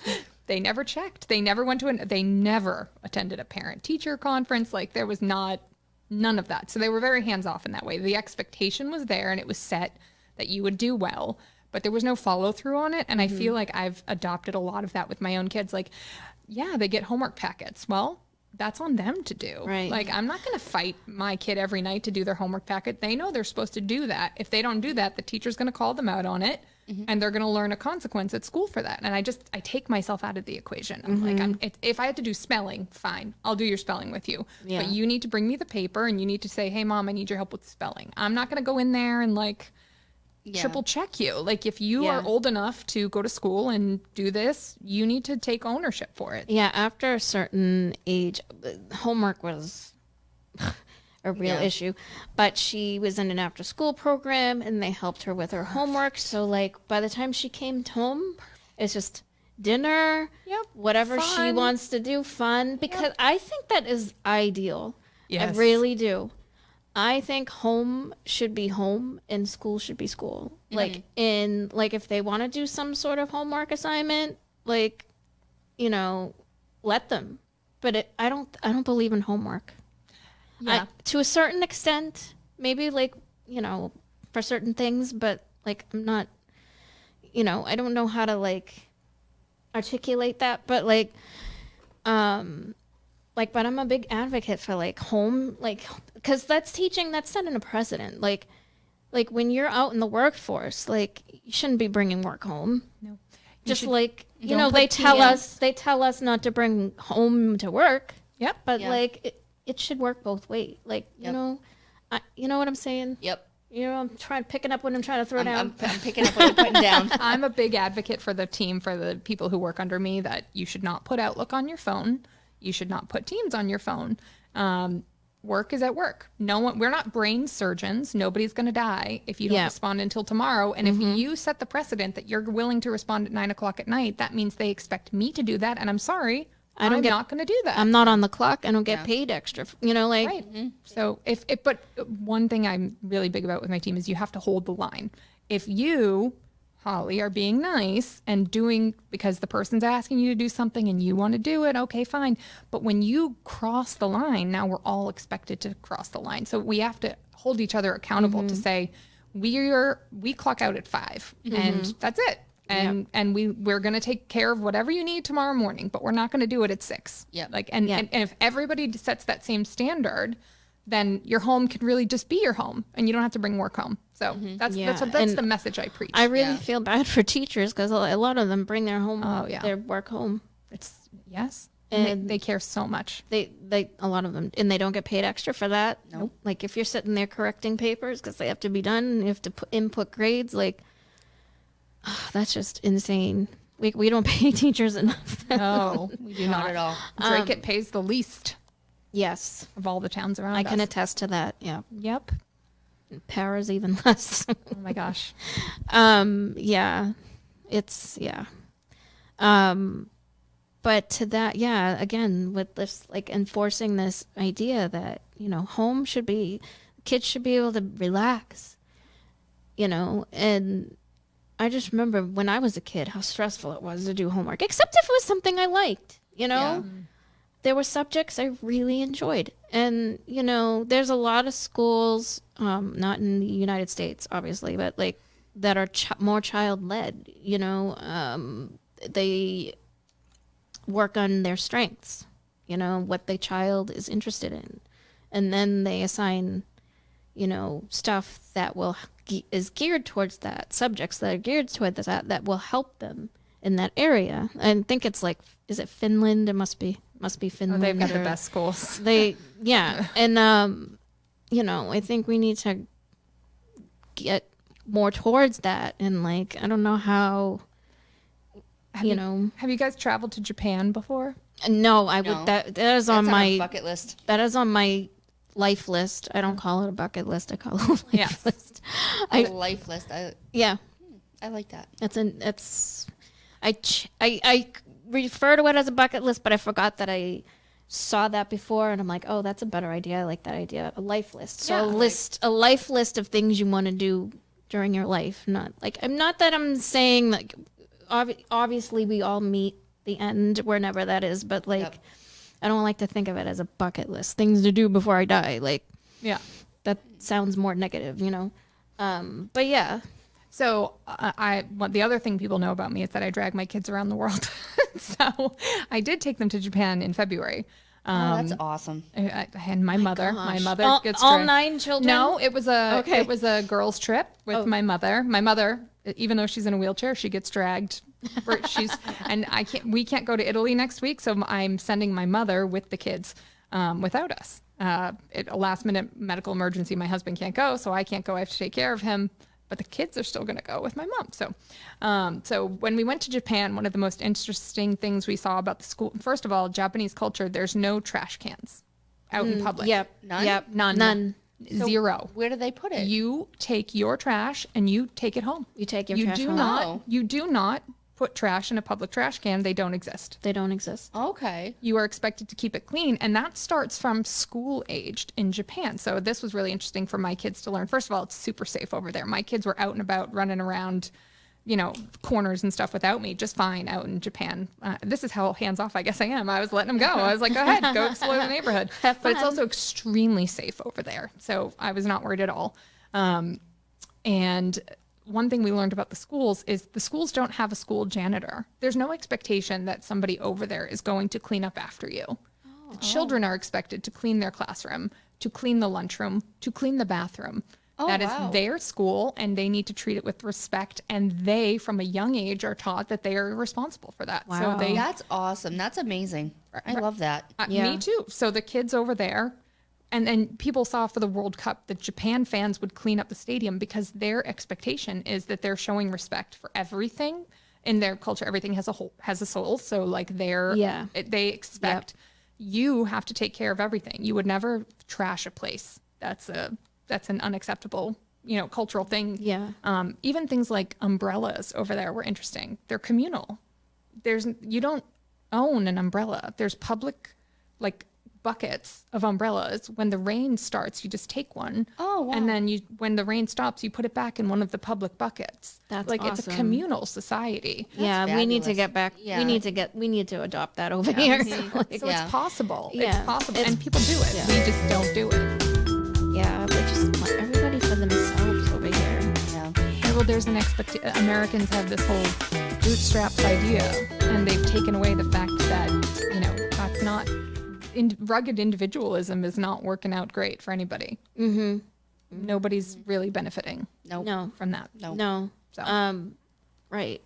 They never checked. They never went to they never attended a parent-teacher conference. Like, there was none of that. So they were very hands-off in that way. The expectation was there, and it was set that you would do well, but there was no follow-through on it. And I feel like I've adopted a lot of that with my own kids. Like, yeah, they get homework packets. Well, that's on them to do. Right. Like, I'm not going to fight my kid every night to do their homework packet. They know they're supposed to do that. If they don't do that, the teacher's going to call them out on it, and they're going to learn a consequence at school for that. And I take myself out of the equation. I'm like, if I had to do spelling, fine, I'll do your spelling with you. Yeah. But you need to bring me the paper, and you need to say, hey, Mom, I need your help with spelling. I'm not going to go in there and like triple check you. Like, if you are old enough to go to school and do this, you need to take ownership for it. Yeah, after a certain age, homework was a real issue. But she was in an after-school program, and they helped her with her homework. So, like, by the time she came home, it's just dinner, whatever she Fun. wants to do, fun. Because I think that is ideal. Yes. I really do. I think home should be home and school should be school. Like, if they want to do some sort of homework assignment, like, let them. But I don't believe in homework. Yeah. To a certain extent, maybe like, for certain things, but like, I'm not, I don't know how to like articulate that, but like, but I'm a big advocate for like home, like, because that's teaching, that's setting a precedent. Like when you're out in the workforce, like, you shouldn't be bringing work home. No. Just like, don't they put tell us not to bring home to work. Yep. But like, it should work both ways. Like, you know what I'm saying? Yep. I'm picking up what I'm trying to throw down. I'm picking up what you're putting down. I'm a big advocate for the team, for the people who work under me, that you should not put Outlook on your phone. You should not put Teams on your phone. Work is at work. We're not brain surgeons. Nobody's going to die if you don't respond until tomorrow. And if you set the precedent that you're willing to respond at 9:00 at night, that means they expect me to do that. And I'm sorry, I'm not going to do that. I'm not on the clock. I don't get paid extra. Right. So but one thing I'm really big about with my team is you have to hold the line. If you, Holly, are being nice and doing, because the person's asking you to do something and you want to do it, okay, fine. But when you cross the line, now we're all expected to cross the line. So we have to hold each other accountable to say, we clock out at 5 and that's it. And we're going to take care of whatever you need tomorrow morning, but we're not going to do it at 6. Yeah. And if everybody sets that same standard, then your home can really just be your home, and you don't have to bring work home. So that's the message I preach. I really feel bad for teachers, because a lot of them bring their their work home. And they care so much. They a lot of them, and they don't get paid extra for that. Nope. Like, if you're sitting there correcting papers because they have to be done, and you have to input grades, like, that's just insane. We don't pay teachers enough. No, we do Not at all. Drake pays the least Yes, of all the towns around I us. can attest to that. Yeah, Yep. Paris even less. Oh my gosh. But to that, again, with this, like, enforcing this idea that, home should be, kids should be able to relax, and I just remember when I was a kid how stressful it was to do homework, except if it was something I liked, There were subjects I really enjoyed. And, there's a lot of schools, not in the United States, obviously, but like that are more child-led, they work on their strengths, what the child is interested in. And then they assign, stuff that is geared towards that, subjects that are geared towards that will help them in that area. I think it's like, is it Finland? It must be Finland. They've got the best schools. And I think we need to get more towards that. And like, I don't know how, Have you guys traveled to Japan before? No, I would. That is on my bucket list. That is on my life list. I don't call it a bucket list. I call it a life list. A life list. I like that. I refer to it as a bucket list, but I forgot that I saw that before, and I'm like, oh, that's a better idea. I like that idea. A life list. So a life list of things you want to do during your life. Not that I'm saying, like, obviously we all meet the end, whenever that is. But like, Yep. I don't like to think of it as a bucket list, things to do before I die. Like, Yeah. that sounds more negative, But yeah, So the other thing people know about me is that I drag my kids around the world. So I did take them to Japan in February. Oh, that's awesome. And my mother gets all dragged. 9 children. No, it was Okay. it was a girls' trip with my mother. My mother, even though she's in a wheelchair, she gets dragged. And we can't go to Italy next week, so I'm sending my mother with the kids without us. A last minute medical emergency, my husband can't go, so I can't go. I have to take care of him, but the kids are still going to go with my mom. So when we went to Japan, one of the most interesting things we saw about the school, first of all, Japanese culture, there's no trash cans out in public. Yep. None? Yep. None. So Zero. Where do they put it? You take your trash and you take it home. You take your You trash do home. not. Oh. You do not put trash in a public trash can. They don't exist. They don't exist. Okay. You are expected to keep it clean, and that starts from school aged in Japan. So this was really interesting for my kids to learn. First of all, it's super safe over there. My kids were out and about running around, corners and stuff without me just fine out in Japan. This is how hands off I guess I am. I was letting them go. I was like, go ahead, go explore the neighborhood. Have But it's fun. also extremely safe over there. So I was not worried at all. And one thing we learned about the schools is the schools don't have a school janitor. There's no expectation that somebody over there is going to clean up after you. The children are expected to clean their classroom, to clean the lunchroom, to clean the bathroom. Oh, That is wow. their school, and they need to treat it with respect. And they, from a young age, are taught that they are responsible for that. Wow. So they, That's awesome. That's amazing. I love that. Yeah. me too. So the kids over there, and then people saw for the World Cup that Japan fans would clean up the stadium because their expectation is that they're showing respect for everything in their culture. Everything has a soul. So like they expect you have to take care of everything. You would never trash a place. That's an unacceptable, cultural thing. Yeah. Even things like umbrellas over there were interesting. They're communal. You don't own an umbrella. There's public, like, buckets of umbrellas. When the rain starts, you just take one. Oh, wow. And then when the rain stops, you put it back in one of the public buckets. That's like it's a awesome. communal society. Yeah, we need to fabulous. get back. Yeah. We need to adopt that over here. So Yeah. it's possible. Yeah. It's possible. It's- And people do it. yeah. We just don't do it. Yeah, we just want everybody for themselves over here. Yeah. Yeah, well, there's an Americans have this whole bootstraps idea, and they've taken away the fact that, that's not, rugged individualism is not working out great for anybody. Mm-hmm. Nobody's really benefiting Nope. No, from that. No. no. So. Right.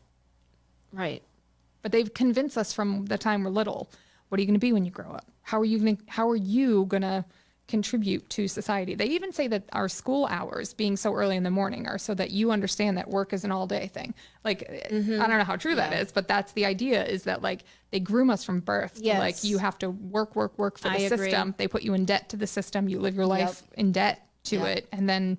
But they've convinced us from the time we're little, what are you going to be when you grow up? How are you going to contribute to society? They even say that our school hours being so early in the morning are so that you understand that work is an all day thing. Like, I don't know how true that is, but that's the idea, is that like they groom us from birth. Yes. To, like, you have to work for the I agree. system. They put you in debt to the system. You live your life in debt to it. And then,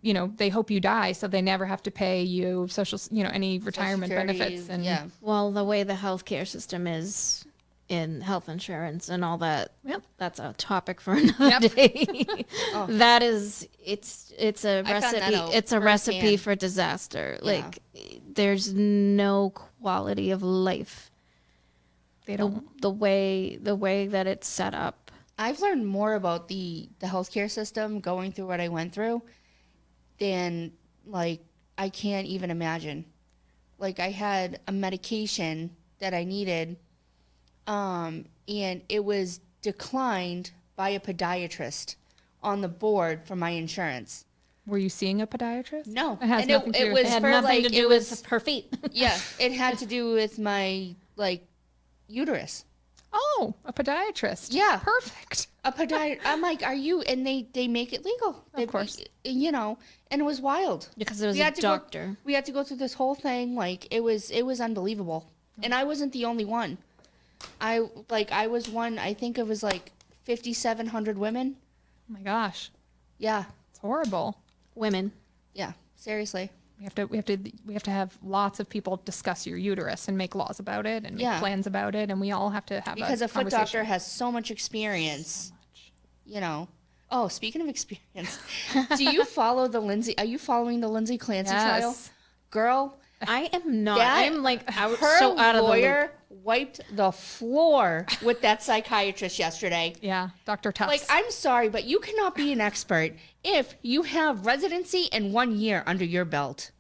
they hope you die, so they never have to pay you any retirement Security, benefits. And yeah. Well, the way the healthcare system is in health insurance and all that, Yep. that's a topic for another day. That is, it's a I found that recipe. out It's a recipe firsthand. for disaster. Yeah. Like, there's no quality of life. they don't. The way that it's set up. I've learned more about the healthcare system going through what I went through than, like, I can't even imagine. Like, I had a medication that I needed, and it was declined by a podiatrist on the board for my insurance. Were you seeing a podiatrist? No, It has and nothing to do it with was It had for nothing like to do it with was her feet. yeah, it had to do with my like uterus. Oh, a podiatrist. Yeah. Perfect. A podiatrist. I'm like, are you? And they make it legal. Of course. And it was wild. Because it was We a had to doctor. we had to go through this whole thing. Like, it was unbelievable. And I wasn't the only one. I was one. I think it was like 5,700 women. Oh my gosh. Yeah, It's horrible. Women. yeah. Seriously. We have to have lots of people discuss your uterus and make laws about it and make Yeah. plans about it, and we all have to have Because a foot conversation. doctor has so much experience. Oh, speaking of experience, do you follow the Lindsay? Are you following the Lindsay Clancy trial? Yes. Girl, I am not. That- I'm like her so out of the lawyer loop. wiped the floor with that psychiatrist yesterday. Yeah, Dr. Tufts. Like, I'm sorry, but you cannot be an expert if you have residency and 1 year under your belt.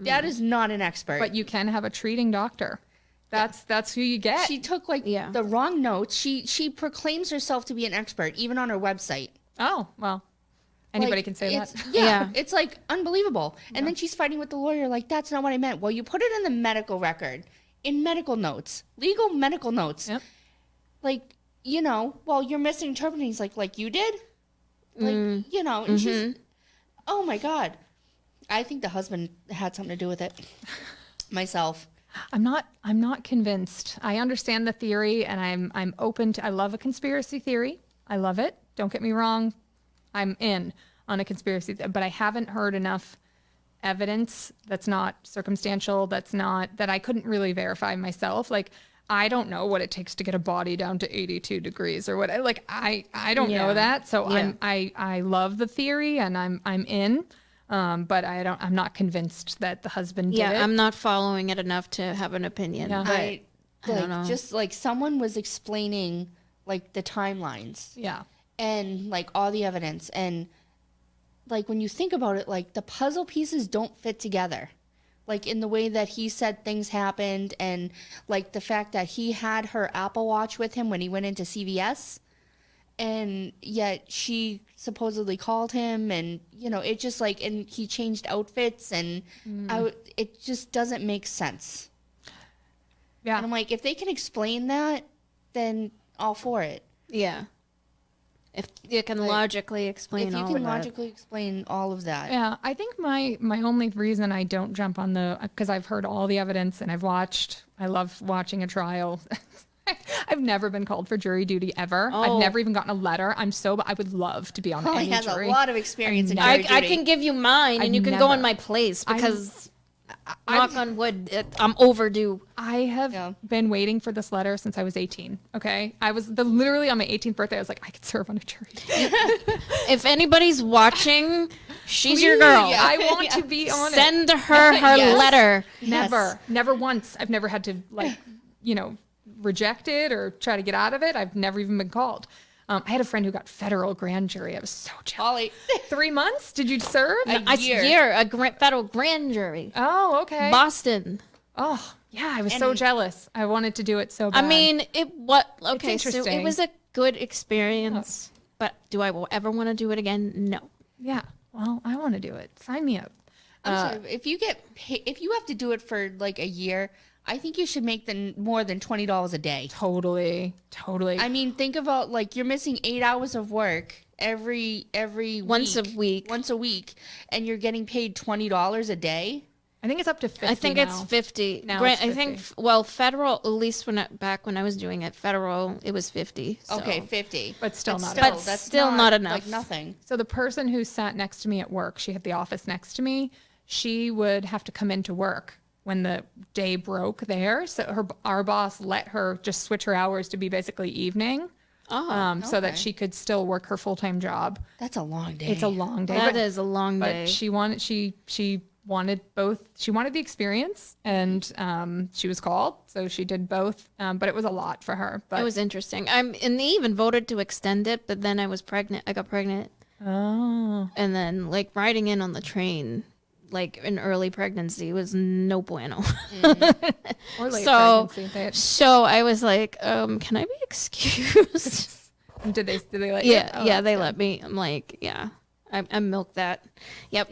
That is not an expert. But you can have a treating doctor. That's who you get. She took the wrong notes. She proclaims herself to be an expert, even on her website. Oh, well, anybody Like, can say that. Yeah, it's like unbelievable. And then she's fighting with the lawyer, like, that's not what I meant. Well, you put it in the medical record, in medical notes, legal medical notes. Yep. Like, well, you're misinterpreting. He's like you did? Like, and she's, oh my God. I think the husband had something to do with it. Myself. I'm not convinced. I understand the theory, and I'm open to. I love a conspiracy theory. I love it. Don't get me wrong. I'm in on a conspiracy, but I haven't heard enough evidence that's not circumstantial. That I couldn't really verify myself. Like, I don't know what it takes to get a body down to 82 degrees or what. Like, I don't know that. So I love the theory, and I'm in. But I'm not convinced that the husband did it. I'm not following it enough to have an opinion. Yeah. But I don't know. Just like someone was explaining like the timelines. Yeah. And like all the evidence. And like when you think about it, like the puzzle pieces don't fit together. Like in the way that he said things happened, and like the fact that he had her Apple Watch with him when he went into CVS. And yet she supposedly called him, and it just like, and he changed outfits, and it just doesn't make sense. Yeah. And I'm like, if they can explain that, then all for it. yeah, if you can logically explain If you all can of that. logically explain all of that. Yeah, I think my only reason I don't jump on because I've heard all the evidence and I love watching a trial. I've never been called for jury duty ever. I've never even gotten a letter. I would love to be on Holly any has jury. a lot of experience in I jury duty. can give you mine, and you can go in my place because, knock on wood, I'm overdue. I have been waiting for this letter since I was 18. Okay, I was literally on my 18th birthday. I was like, I could serve on a jury. If anybody's watching, she's your girl. Yeah, I want to be on it. Send her Yes. letter. Never once. I've never had to reject it or try to get out of it. I've never even been called. I had a friend who got federal grand jury. I was so jealous. Holly. 3 months? Did you serve? A year. Federal grand jury. Oh, okay. Boston. Oh, yeah. I was so jealous. I wanted to do it so bad. I mean, so interesting. it was a good experience, but do I ever want to do it again? No. Yeah. Well, I want to do it. Sign me up. I'm sorry. If you get if you have to do it for like a year, I think you should make more than $20 a day. Totally. I mean, think about like you're missing 8 hours of work every Once a week. once a week, and you're getting paid $20 a day. I think it's up to 50 I think now. it's 50. Now it's 50. I think federal, at least back when I was doing it, federal, it was 50. So. Okay, 50. But still not But enough. That's still not enough. Like nothing. So the person who sat next to me at work, she had the office next to me, she would have to come into work when the day broke there. So our boss let her just switch her hours to be basically evening. So that she could still work her full-time job. That's a long day. It's a long day. That is a long day. But she wanted both. She wanted the experience, and she was called, so she did both. But it was a lot for her. But it was interesting. And they even voted to extend it, but then I was pregnant. I got pregnant. Oh. And then like riding in on the train, like an early pregnancy was no bueno. Or late So- pregnancy. So I was like, can I be excused? Did they let you? Yeah, Oh, yeah, that's they good. let me. I'm like, yeah, I milked that. Yep.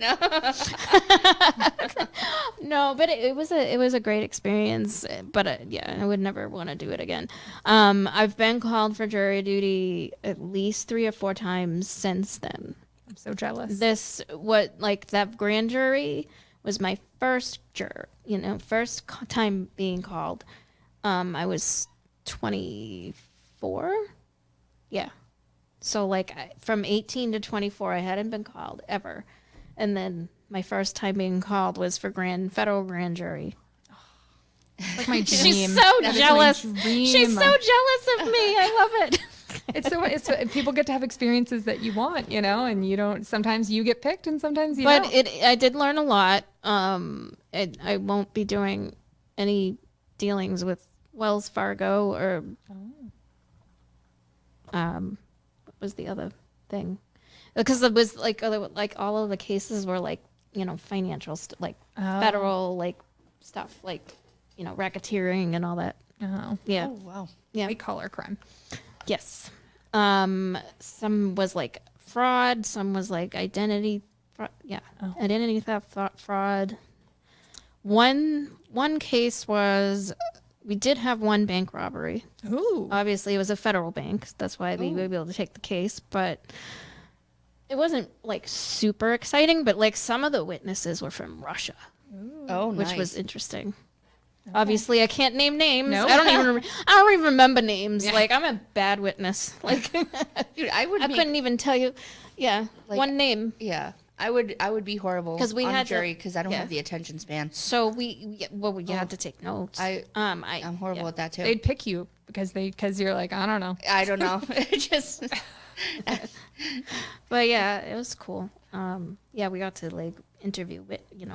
No, but it was a great experience. But yeah, I would never want to do it again. I've been called for jury duty at least 3 or 4 times since then. I'm so jealous. That grand jury was my first time being called. I was 24. Yeah. So from 18 to 24, I hadn't been called ever. And then my first time being called was for federal grand jury. Like my dream. She's so That is my jealous. dream. She's so jealous of me. I love it. It's people get to have experiences that you want, and you don't. Sometimes you get picked, and sometimes you But don't. I did learn a lot. I won't be doing any dealings with Wells Fargo, or what was the other thing? Because it was like all of the cases were like, you know, financial federal like stuff, like, you know, racketeering and all that. Oh. Yeah. Oh, wow. Yeah. White collar crime. Yes. Some was like fraud. Some was like identity. Identity theft, fraud. One case was, we did have one bank robbery. Ooh. Obviously, it was a federal bank. That's why we were able to take the case. But it wasn't like super exciting. But like some of the witnesses were from Russia. Oh, Which nice. was interesting. Okay. Obviously, I can't name names. Nope. I don't even remember names. Yeah. Like, I'm a bad witness. Like, dude, I couldn't even tell you. Yeah, like, one name. Yeah, I would be horrible because we had jury because I don't have the attention span. So we had to take notes. I'm horrible at that too. They'd pick you because you're like, I don't know. I don't know. Just. But yeah, it was cool. Yeah, we got to like interview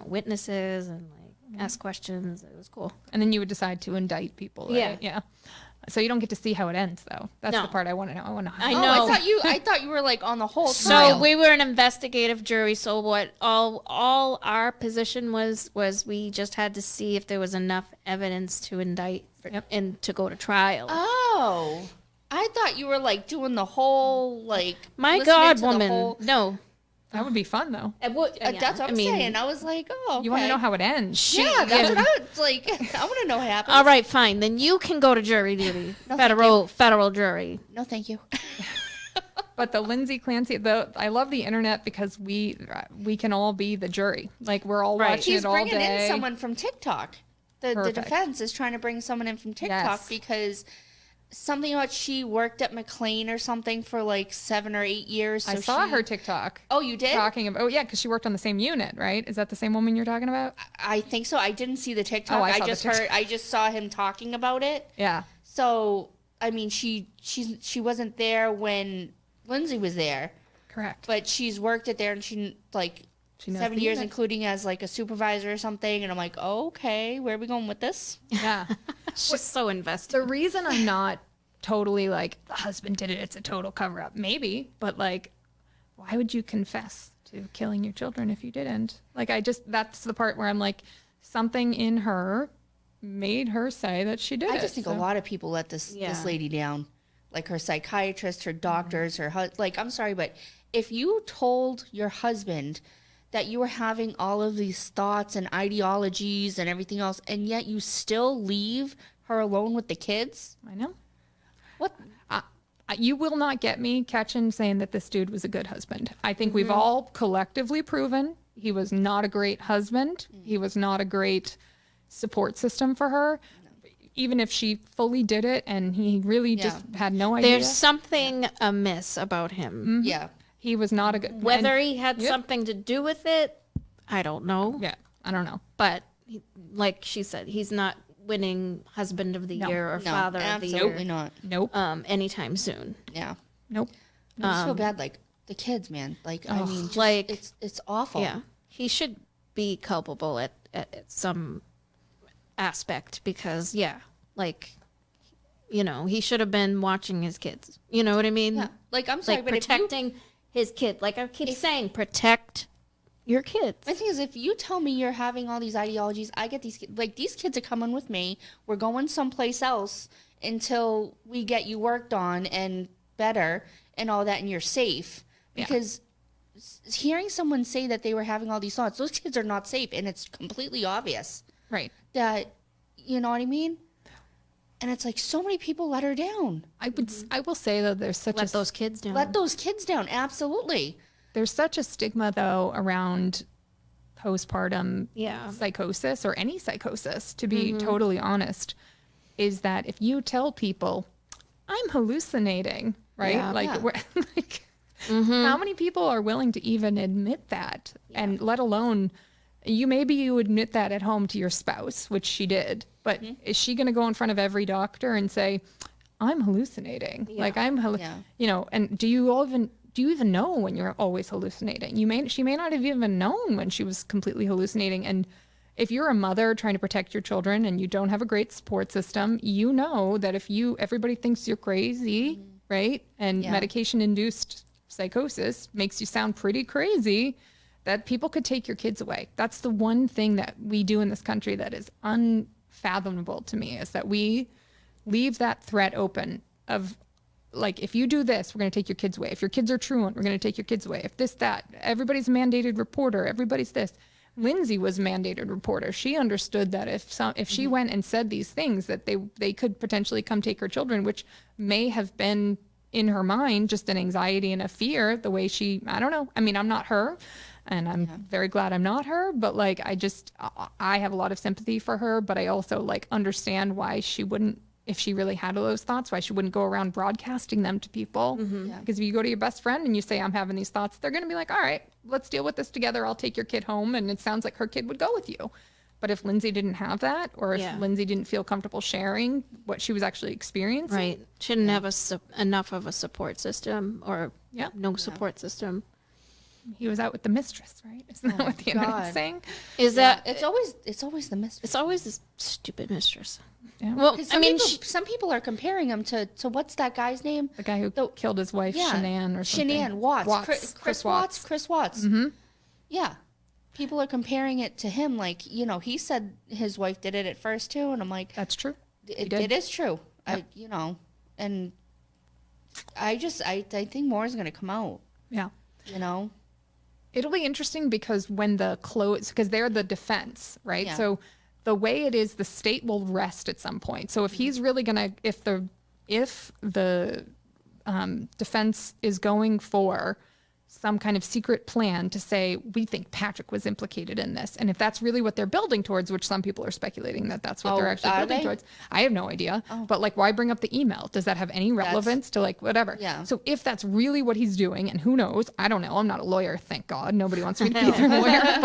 witnesses and like ask questions. It was cool. And then you would decide to indict people. Right? Yeah. So you don't get to see how it ends, though. That's the part I want to know. I want to. I know. I thought you were like on the whole trial. So we were an investigative jury. So what all our position was we just had to see if there was enough evidence to indict and to go to trial. Oh, I thought you were like doing the whole like. My God, woman, no. That would be fun, though. That's what I'm saying. I was like, oh, okay. You want to know how it ends? Yeah, that's what I was like. I want to know what happens. All right, fine. Then you can go to jury duty. No, federal jury. No, thank you. But the Lindsay Clancy, I love the internet because we can all be the jury. Like, we're all watching it all day. He's bringing in someone from TikTok. The defense is trying to bring someone in from TikTok because something about she worked at McLean or something for like 7 or 8 years. So I saw her TikTok. Oh, you did? Talking about, because she worked on the same unit, right? Is that the same woman you're talking about? I think so. I didn't see the TikTok. I just saw him talking about it. Yeah. So, I mean, she wasn't there when Lindsay was there. Correct. But she's worked it there and she 7 years, including as like a supervisor or something. And I'm like, oh, okay, where are we going with this? Yeah. She's so invested. The reason I'm not totally like, the husband did it, it's a total cover up. Maybe, but like, why would you confess to killing your children if you didn't? Like, that's the part where I'm like, something in her made her say that she did it. I just think a lot of people let this lady down. Like her psychiatrist, her doctors, I'm sorry, but if you told your husband that you were having all of these thoughts and ideologies and everything else, and yet you still leave her alone with the kids? I know. What? You will not get me catching saying that this dude was a good husband. I think we've all collectively proven he was not a great husband. He was not a great support system for her. No. Even if she fully did it and he really just had no idea. There's something amiss about him. Mm-hmm. Yeah. He was not a good... Whether he had something to do with it, I don't know. Yeah, I don't know. But like she said, he's not winning husband of the year or father of the year. Absolutely not. Nope. Anytime soon. Yeah. Nope. I just feel bad, like, the kids, man. Like, I mean, just, like, it's awful. Yeah. He should be culpable at some aspect because, he should have been watching his kids. You know what I mean? Yeah. Like, I'm sorry, like but protecting his kid. Like I keep saying, protect your kids. My thing is, if you tell me you're having all these ideologies, I get these kids. Like, these kids are coming with me. We're going someplace else until we get you worked on and better and all that, and you're safe. Because hearing someone say that they were having all these thoughts, those kids are not safe, and it's completely obvious. Right. That, you know what I mean? And it's like so many people let her down. I will say though, there's such let those kids down. Let those kids down, absolutely. There's such a stigma though around postpartum psychosis or any psychosis. To be totally honest, is that if you tell people, "I'm hallucinating," right? How many people are willing to even admit that, and let alone. You admit that at home to your spouse, which she did, but is she going to go in front of every doctor and say, "I'm hallucinating"? Yeah. Like and do you even know when you're always hallucinating? She may not have even known when she was completely hallucinating, and if you're a mother trying to protect your children and you don't have a great support system, you know that if everybody thinks you're crazy, right? And medication induced psychosis makes you sound pretty crazy, that people could take your kids away. That's the one thing that we do in this country that is unfathomable to me, is that we leave that threat open of, like, if you do this, we're going to take your kids away. If your kids are truant, we're going to take your kids away. If this, that, everybody's a mandated reporter, everybody's this. Lindsay was a mandated reporter. She understood that if she went and said these things, that they could potentially come take her children, which may have been in her mind just an anxiety and a fear, the way I don't know. I mean, I'm not her, and I'm very glad I'm not her, but like, I have a lot of sympathy for her, but I also like understand why she wouldn't, if she really had those thoughts, why she wouldn't go around broadcasting them to people. Because if you go to your best friend and you say, I'm having these thoughts, they're going to be like, all right, let's deal with this together. I'll take your kid home. And it sounds like her kid would go with you. But if Lindsay didn't have that, or if Lindsay didn't feel comfortable sharing what she was actually experiencing. Right. She didn't have enough of a support system, or no support system. He was out with the mistress, right? Isn't that what the internet's saying? Is that it's always the mistress. It's always this stupid mistress. Yeah. Well, I mean, some people are comparing him to what's that guy's name? The guy who killed his wife, Shanann or something. Shanann Watts. Chris Watts. Chris Watts. Mm-hmm. Yeah. People are comparing it to him. Like, he said his wife did it at first too. And I'm like, that's true. It is true. Yep. And I think more is going to come out. Yeah. It'll be interesting because when because they're the defense, right? Yeah. So the way it is, the state will rest at some point. So if he's really gonna, if the defense is going for some kind of secret plan to say, we think Patrick was implicated in this, and if that's really what they're building towards, which some people are speculating that that's what they're actually building towards, I have no idea. But like, why bring up the email? Does that have any relevance to like whatever? Yeah. So if that's really what he's doing, and who knows, I don't know, I'm not a lawyer, thank God, nobody wants me to be their lawyer,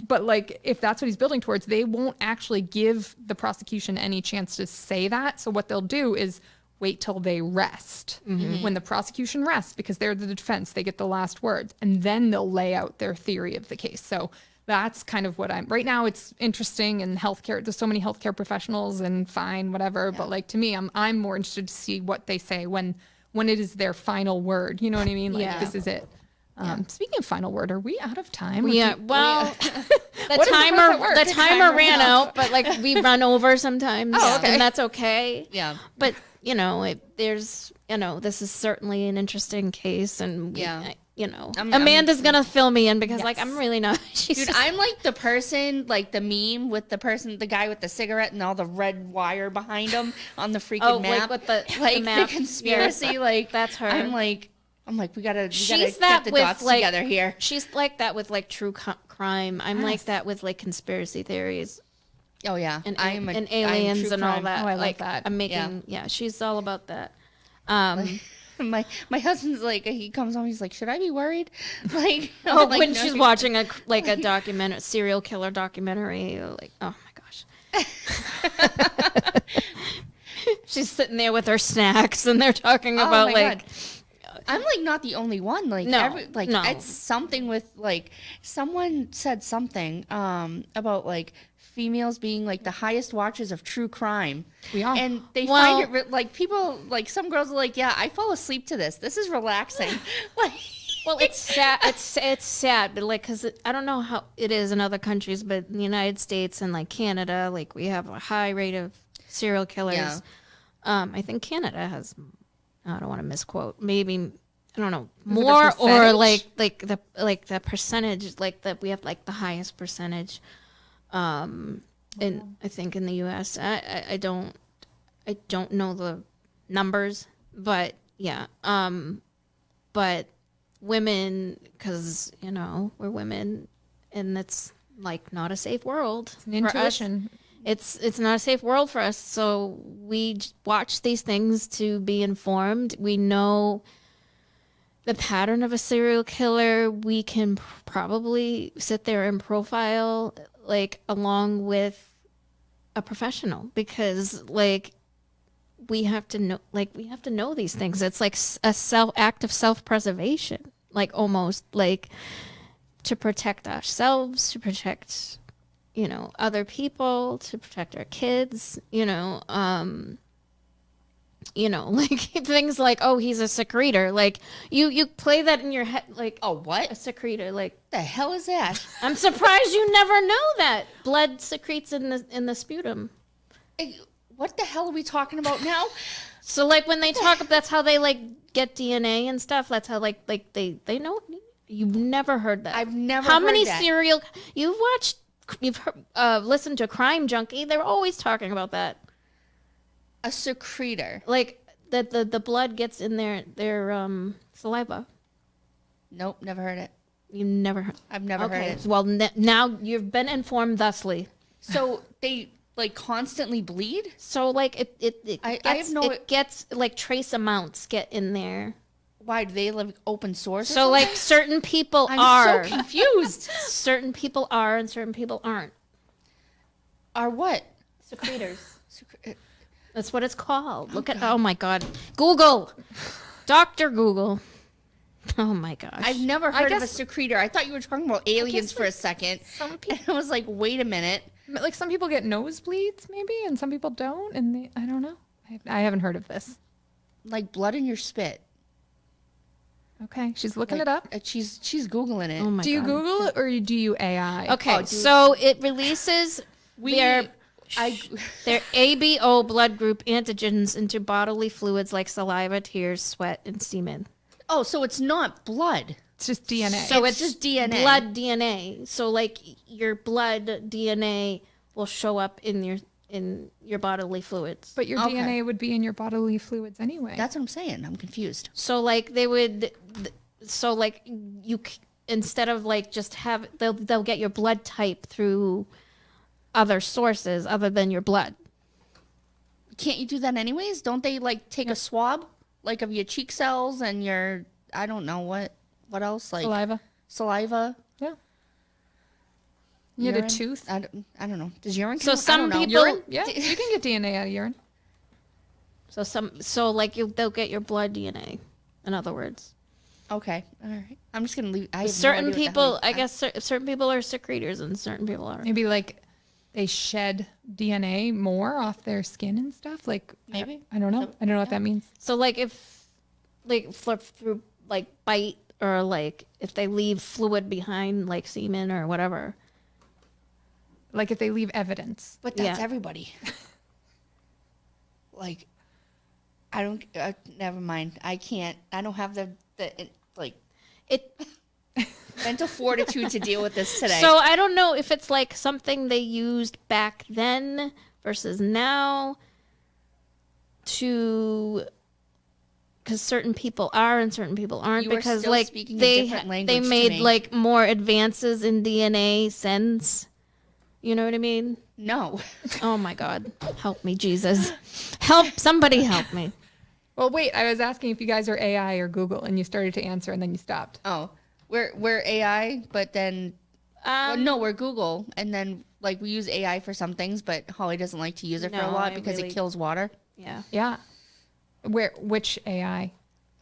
but like if that's what he's building towards, they won't actually give the prosecution any chance to say that. So what they'll do is wait till they rest. When the prosecution rests, because they're the defense, they get the last words, and then they'll lay out their theory of the case. So that's kind of what right now it's interesting in healthcare. There's so many healthcare professionals and fine, whatever. But like, to me, I'm more interested to see what they say when it is their final word. You know what I mean? Like, this is it. Speaking of final word, are we out of time? The timer ran out, but like we run over sometimes, and that's okay. Yeah. But there's this is certainly an interesting case, and Amanda's gonna fill me in because like I'm really not. Dude, I'm like the person, like the meme with the guy with the cigarette and all the red wire behind him on the freaking map, like with the map. conspiracy. Like that's her. I'm like we gotta get the dots together here. She's like that with like true crime. I'm like that with like conspiracy theories. Oh yeah, and aliens and all that. Oh, I like that. I'm making she's all about that. My husband's like, he comes home, he's like, should I be worried? Like, when she's watching a documentary, serial killer documentary, like, oh my gosh. She's sitting there with her snacks, and they're talking about God. I'm like not the only one. Like, no. It's something with like someone said something about like females being like the highest watchers of true crime. We are. And they find it like people, like some girls are like, yeah, I fall asleep to this. This is relaxing. Like, well, it's sad. It's sad, but like, cause I don't know how it is in other countries, but in the United States and like Canada, like we have a high rate of serial killers. Yeah. I think Canada has, I don't want to misquote, maybe, I don't know, more or like the percentage, like that we have like the highest percentage. And I think in the U.S. I don't know the numbers, but yeah. But women, because we're women, and it's like not a safe world. It's an intuition. It's not a safe world for us. So we watch these things to be informed. We know the pattern of a serial killer. We can probably sit there and profile like along with a professional, because like we have to know these things. It's like a act of self-preservation, like almost like to protect ourselves, to protect you know, other people, to protect our kids, like things like, oh, he's a secretor. Like you play that in your head, like, Oh, what? a secretor. Like, The hell is that? I'm surprised you never know that blood secretes in the sputum. Hey, what the hell are we talking about now? So like when they talk, that's how they like get DNA and stuff. That's how like they know. You've never heard that. I've never How heard many that. you've listened to Crime Junkie? They're always talking about that. A secretor. Like that the blood gets in their saliva. Nope, never heard it. You never heard. I've never heard Okay. it. Well, now you've been informed thusly. So they like constantly bleed? So like I gets, have no- it gets like trace amounts get in there. Why do they live open source? or So something? like certain people I'm are. so confused. Certain people are and certain people aren't. Are what? Secretors. Secre- That's what it's called. Look at, oh my God. Google. Dr. Google. Oh my gosh. I've never heard of a guess- secretor. I thought you were talking about aliens guess, for a like, second. some And I was like, wait a minute. Like some people get nosebleeds, maybe, and some people don't. And I don't know. I haven't heard of this. Like blood in your spit. Okay, she's looking Like, it up. She's Googling it. Oh my Do you God. Google it or do you AI? Okay, Oh, dude. so it releases their I ABO blood group antigens into bodily fluids like saliva, tears, sweat, and semen. Oh, so it's not blood. It's just DNA. So It's just DNA. Blood DNA. So like your blood DNA will show up in your bodily fluids. but your Okay. DNA would be in your bodily fluids anyway. That's what I'm saying. I'm confused. So like they would, so like instead of like just have, they'll get your blood type through other sources other than your blood. Can't you do that anyways? Don't they like take a swab like of your cheek cells and your I don't know what else like Saliva. saliva? Yeah. You had a urine? tooth. I don't know. Does urine So count? I some don't know. people- Urine? Yeah, you can get DNA out of urine. So like they'll get your blood DNA. In other words, Okay. All right. I'm just gonna leave. I have no certain idea what the people, hell I guess, certain people are secretors and certain people are. Maybe like they shed DNA more off their skin and stuff. Like Maybe. I don't know. I don't know what that means. So like if like flip through like bite or like if they leave fluid behind like semen or whatever. Like if they leave evidence. But that's Yeah. everybody. Like, I don't. Never mind. I can't. I don't have the like It mental fortitude to deal with this today. So I don't know if it's like something they used back then versus now because certain people are and certain people aren't, You are because still like speaking a they different language they to made me. like more advances in DNA since, you know what I mean? no. Oh my God, help me, Jesus, somebody help me. Well, wait. I was asking if you guys are AI or Google, and you started to answer, and then you stopped. Oh, we're AI, but then well, no, we're Google, and then like we use AI for some things, but Holly doesn't like to use it for a No, lot I because really- it kills water. Yeah. Yeah. Which AI?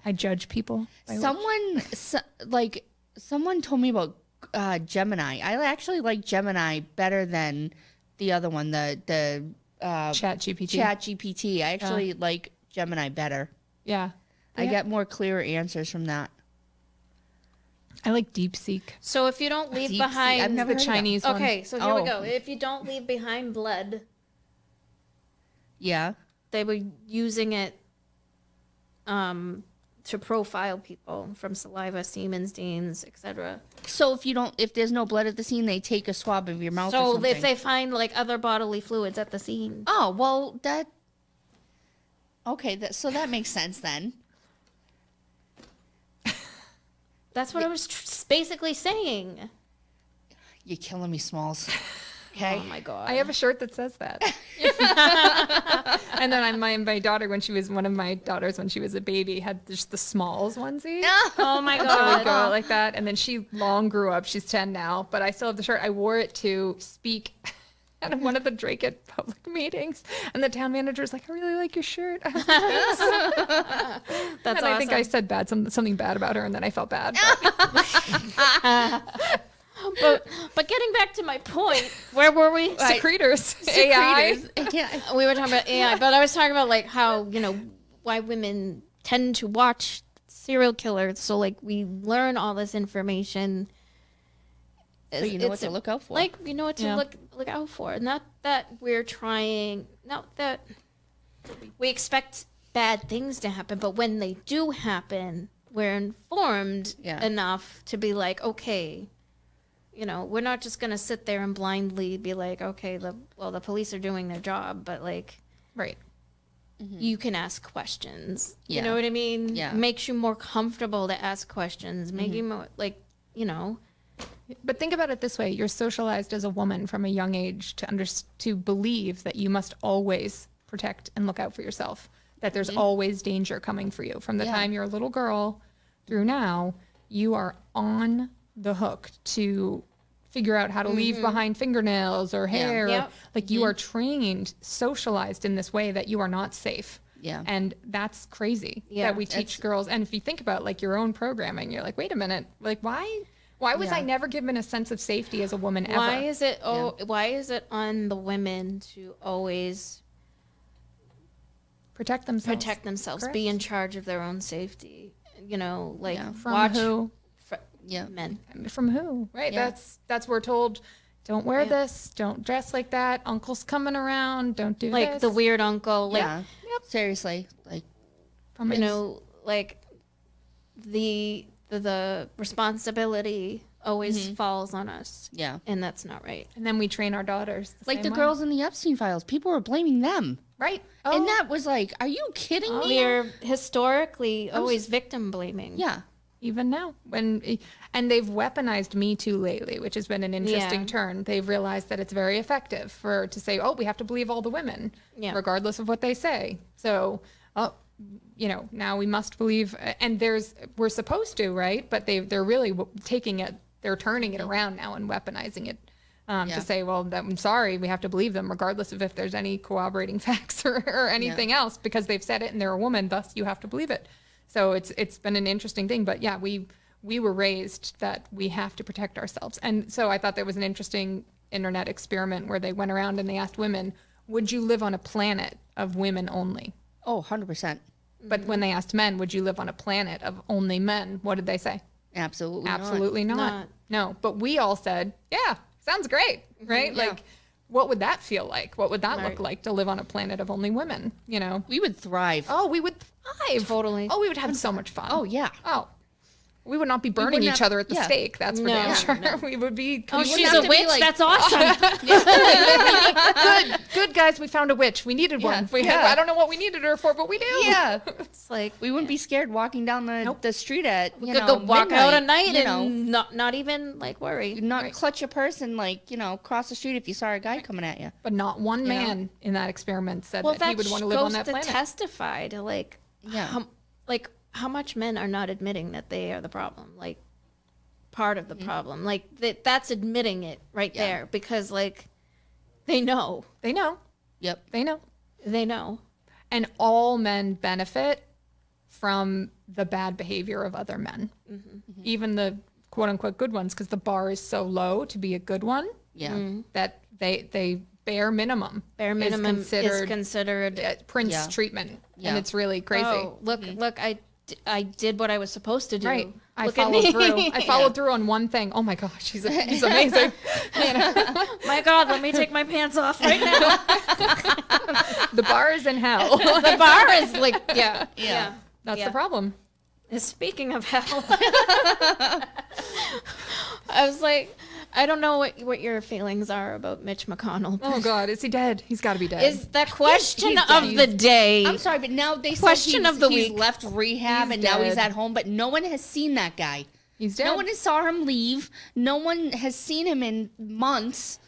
I judge people. by which. Someone told me about Gemini. I actually like Gemini better than the other one, the Chat GPT. Chat GPT. I actually like Gemini better. Yeah. I get more clearer answers from that. I like DeepSeek. So if you don't leave Deep sea. behind I've never The heard of that. Chinese one. Okay, so here we Oh. go. If you don't leave behind blood, Yeah. they were using it to profile people from saliva, semen stains, etc. So if there's no blood at the scene, they take a swab of your mouth or So something. if they find like other bodily fluids at the scene, Oh, well, okay, so that makes sense then. that's what I was basically saying. You're killing me, Smalls. Okay. Oh my God. I have a shirt that says that. And then my daughter, one of my daughters, when she was a baby, had just the Smalls onesie. Oh my So we God. go out like that. And then she long grew up. She's 10 now, but I still have the shirt. I wore it to speak at one of the Drake at public meetings. And the town manager's like, I really like your shirt. I was like, That's and I think I awesome. said something bad about her, and then I felt bad. But getting back to my point, where were we? Secretors. AI. Yeah. We were talking about AI, but I was talking about like how, why women tend to watch serial killers. So like we learn all this information. So you know what to look out for. Like you know what to look out for. Not that we're trying, not that we expect bad things to happen, but when they do happen, we're informed enough to be like, okay, we're not just gonna sit there and blindly be like, okay, the police are doing their job, but like, Right. you can ask questions. Yeah. You know what I mean? Yeah. Makes you more comfortable to ask questions. Make you more like, But think about it this way: you're socialized as a woman from a young age to believe that you must always protect and look out for yourself. That there's always danger coming for you. From the time you're a little girl through now, you are on the hook to figure out how to leave behind fingernails or hair. Yep. Like you are trained, socialized in this way that you are not safe. Yeah. And that's crazy Yeah. that we teach girls. And if you think about like your own programming, you're like, wait a minute, like why was I never given a sense of safety as a woman ever? why is it on the women to always Protect themselves. be in charge of their own safety? From watch who? men. From who? Right. Yeah. That's we're told. Don't wear this. Don't dress like that. Uncle's coming around. Don't do Like this. the weird uncle. Like, Yeah. Seriously. Like, From like the responsibility always falls on us. yeah. And that's not right. and then we train our daughters Like same the way. girls in the Epstein files. People were blaming them. Right. And that was like, are you kidding me? We're historically always victim blaming. Yeah. even now and they've weaponized Me Too lately, which has been an interesting Yeah. turn. They've realized that it's very effective to say, oh, we have to believe all the women regardless of what they say. So now we must believe, and we're supposed to, right? But they're really taking it, they're turning it around now and weaponizing it to say, well, I'm sorry, we have to believe them regardless of if there's any corroborating facts or anything else, because they've said it and they're a woman, thus you have to believe it. So it's been an interesting thing. But yeah, we were raised that we have to protect ourselves. And so I thought there was an interesting internet experiment where they went around and they asked women, would you live on a planet of women only? Oh, 100%. But when they asked men, would you live on a planet of only men? What did they say? Absolutely. Absolutely not. No. But we all said, yeah, sounds great, right? Yeah. Like, what would that feel like? What would that look like to live on a planet of only women? We would thrive. Oh, we would thrive. Totally. Oh, we would have so much fun. Oh, yeah. Oh, we would not be burning wouldn't each have- other at the yeah. stake. That's for No, damn sure. no. We would be. Oh, we she's wouldn't a have to witch. be like, That's awesome. good, guys. We found a witch. We needed one. I don't know what we needed her for, but we do. Yeah. It's like We wouldn't be scared walking down the street at, we could go walk out at night you and not even like worry. not clutch your purse and cross the street if you saw a guy coming at you. But not one man in that experiment said Well, that he that would want to live on that goes planet. to testify to Yeah. how much men are not admitting that they are the problem, like part of the problem, like that's admitting it right there, because they know. They know. Yep. They know. They know. And all men benefit from the bad behavior of other men, even the quote unquote good ones, because the bar is so low to be a good one Yeah. that they bare minimum Is considered Prince treatment, Yeah. and it's really crazy. Oh, look! I did what I was supposed to do. Right. I Look at followed me. through. I followed through on one thing. Oh my gosh, he's amazing. My God, let me take my pants off right now. The bar is in hell. The bar is yeah. That's the problem. Speaking of hell, I was like, I don't know what your feelings are about Mitch McConnell. Oh God, is he dead? He's got to be dead. Is the question he's of dead. the day? I'm sorry, but now they Question said of the he's week. left rehab He's and now he's dead. at home, but no one has seen that guy. He's dead. No one has saw him leave. No one has seen him in months.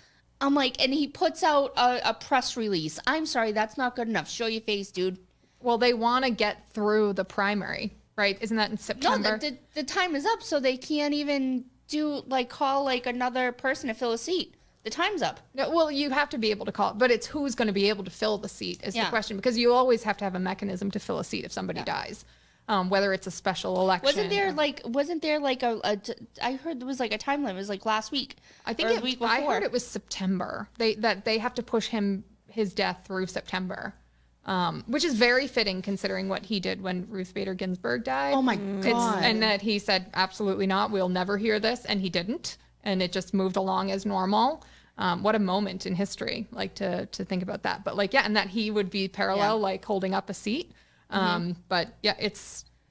I'm like, and he puts out a press release. I'm sorry, that's not good enough. Show your face, dude. Well, they want to get through the primary, right? Isn't that in No, September? the time is up, so they can't even call another person to fill a seat. The time's up. No, well, you have to be able to call it, but it's who's going to be able to fill the seat is the Yeah. question, because you always have to have a mechanism to fill a seat if somebody dies. whether it's a special election. Wasn't there like I heard there was like a time limit. It was like last week. I think or the week before. I heard it was September. They have to push his death through September. Which is very fitting considering what he did when Ruth Bader Ginsburg died. Oh my God. And that he said, absolutely not, we'll never hear this. And he didn't. And it just moved along as normal. What a moment in history, like to think about that. But like, yeah, and that he would be parallel, like holding up a seat. But yeah,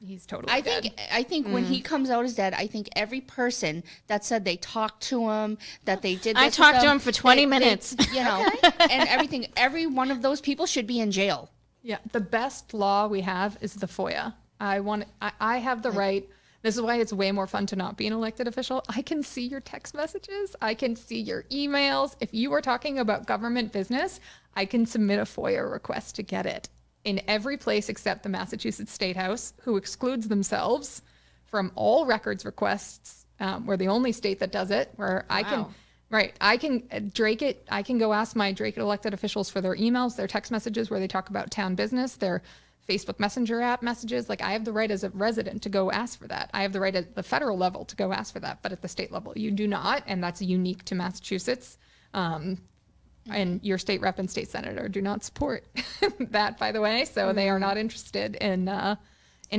he's totally dead. I think when he comes out as dead, I think every person that said they talked to him, that they did this I talked to him for 20 minutes. And everything, every one of those people should be in jail. Yeah, the best law we have is the FOIA. I have the right. This is why it's way more fun to not be an elected official. I can see your text messages. I can see your emails. If you are talking about government business, I can submit a FOIA request to get it. In every place except the Massachusetts State House, who excludes themselves from all records requests. We're the only state that does it, where I can, I can go ask my Drake elected officials for their emails, their text messages where they talk about town business, their Facebook Messenger app messages. Like, I have the right as a resident to go ask for that. I have the right at the federal level to go ask for that, but at the state level, you do not, and that's unique to Massachusetts. And your state rep and state senator do not support that, by the way. So they are not interested in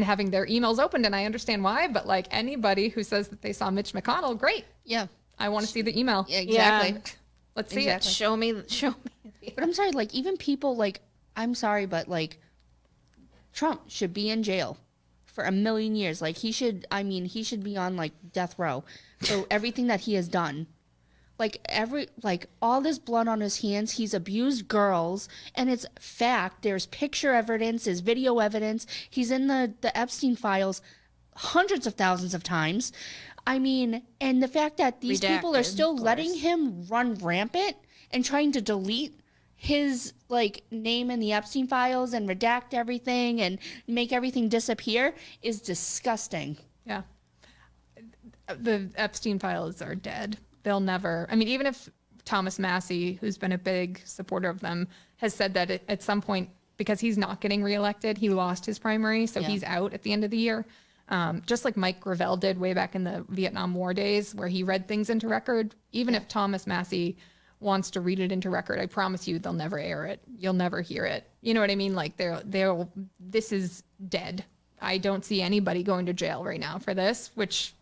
having their emails opened. And I understand why, but like anybody who says that they saw Mitch McConnell, great. Yeah. I want to see the email. Yeah, exactly. Yeah. Let's see Exactly. it. Show me. But I'm sorry, like even people like, I'm sorry, but like Trump should be in jail for 1,000,000 years. Like he should be on like death row for everything that he has done. Like all this blood on his hands, he's abused girls, and it's fact. There's picture evidence, there's video evidence. He's in the Epstein files hundreds of thousands of times. I mean, and the fact that these people are still letting him run rampant and trying to delete his like name in the Epstein files and redact everything and make everything disappear is disgusting. Yeah. The Epstein files are dead. They'll never, I mean, even if Thomas Massey, who's been a big supporter of them, has said that at some point, because he's not getting reelected, he lost his primary, so he's out at the end of the year. Just like Mike Gravel did way back in the Vietnam War days, where he read things into record. Even if Thomas Massey wants to read it into record, I promise you they'll never air it. You'll never hear it. You know what I mean? Like this is dead. I don't see anybody going to jail right now for this, which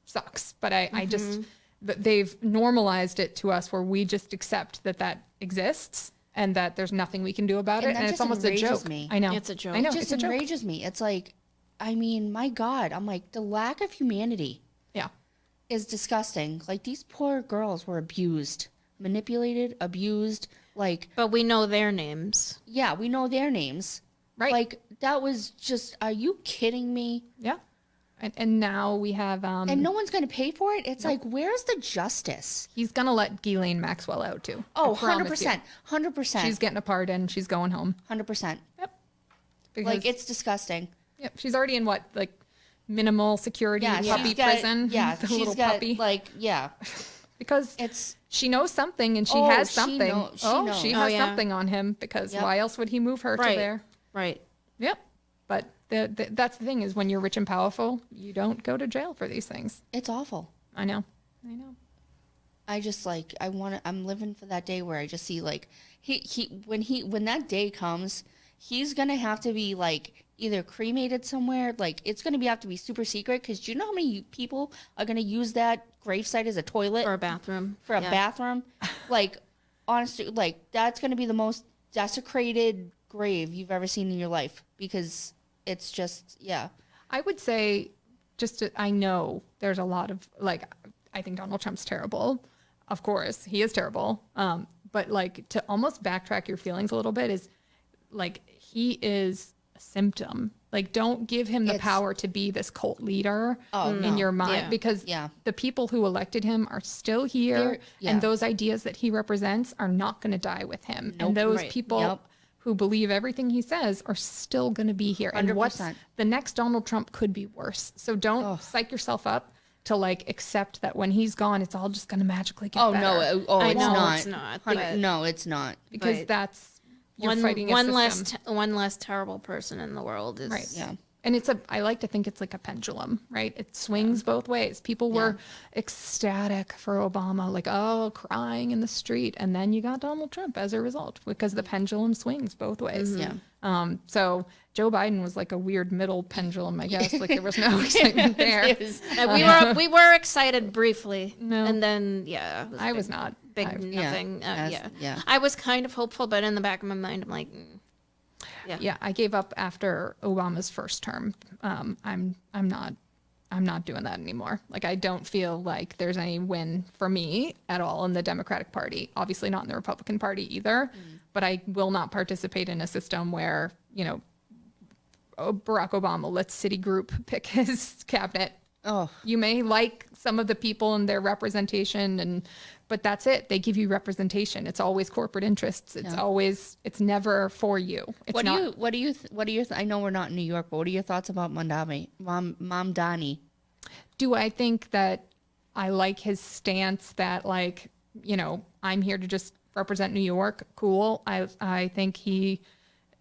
sucks. But I just... they've normalized it to us where we just accept that exists and that there's nothing we can do about it. And it's almost a joke. Me. I know. It's a joke. I know. It just enrages me. It's like, I mean, my God, I'm like, the lack of humanity is disgusting. Like, these poor girls were abused, manipulated, abused, like. But we know their names. Yeah, we know their names. Right. Like, that was just, are you kidding me? Yeah. And now we have... and no one's going to pay for it? It's like, where's the justice? He's going to let Ghislaine Maxwell out, too. Oh, 100%. 100%. She's getting a pardon. She's going home. 100%. Yep. Because, Like, it's disgusting. Yep. She's already in what? Like, minimal security puppy prison? Yeah, the she's little got, puppy. like, yeah. Because she knows something and she has something. She has something on him because why else would he move her to there? Right. Yep. But that's the thing is when you're rich and powerful, you don't go to jail for these things. It's awful. I know. I just like, I'm living for that day where I just see like, when that day comes, he's going to have to be like either cremated somewhere. Like it's going to have to be super secret. Cause do you know how many people are going to use that gravesite as a toilet? For a bathroom. For a bathroom. Like honestly, like that's going to be the most desecrated grave you've ever seen in your life because it's just, I would say I know there's a lot of like, I think Donald Trump's terrible. Of course, he is terrible. But like to almost backtrack your feelings a little bit is like, he is a symptom. Like, don't give him the power to be this cult leader in your mind because the people who elected him are still here and those ideas that he represents are not going to die with him. And those people who believe everything he says are still going to be here. 100%. And the next Donald Trump could be worse. So don't psych yourself up to like accept that when he's gone, it's all just going to magically get better. It's not. No, it's not. Because you're fighting a one system. less terrible person in the world is right. Yeah. And I like to think it's like a pendulum, right? It swings both ways. People were ecstatic for Obama, like, oh, crying in the street. And then you got Donald Trump as a result, because the pendulum swings both ways. So Joe Biden was like a weird middle pendulum, I guess. Like there was no excitement there. We were excited briefly. No. And then, I was not. Big nothing. Yeah. I was kind of hopeful, but in the back of my mind, I'm like, Yeah, I gave up after Obama's first term. I'm not doing that anymore. Like I don't feel like there's any win for me at all in the Democratic Party. Obviously not in the Republican Party either. But I will not participate in a system where, you know, Barack Obama lets Citigroup pick his cabinet. Oh, You may like some of the people and their representation, but that's it. They give you representation. It's always corporate interests. It's never for you. It's what do you I know we're not in New York, but what are your thoughts about Mamdani? Do I think that I like his stance that, like, you know, I'm here to just represent New York? Cool. I think he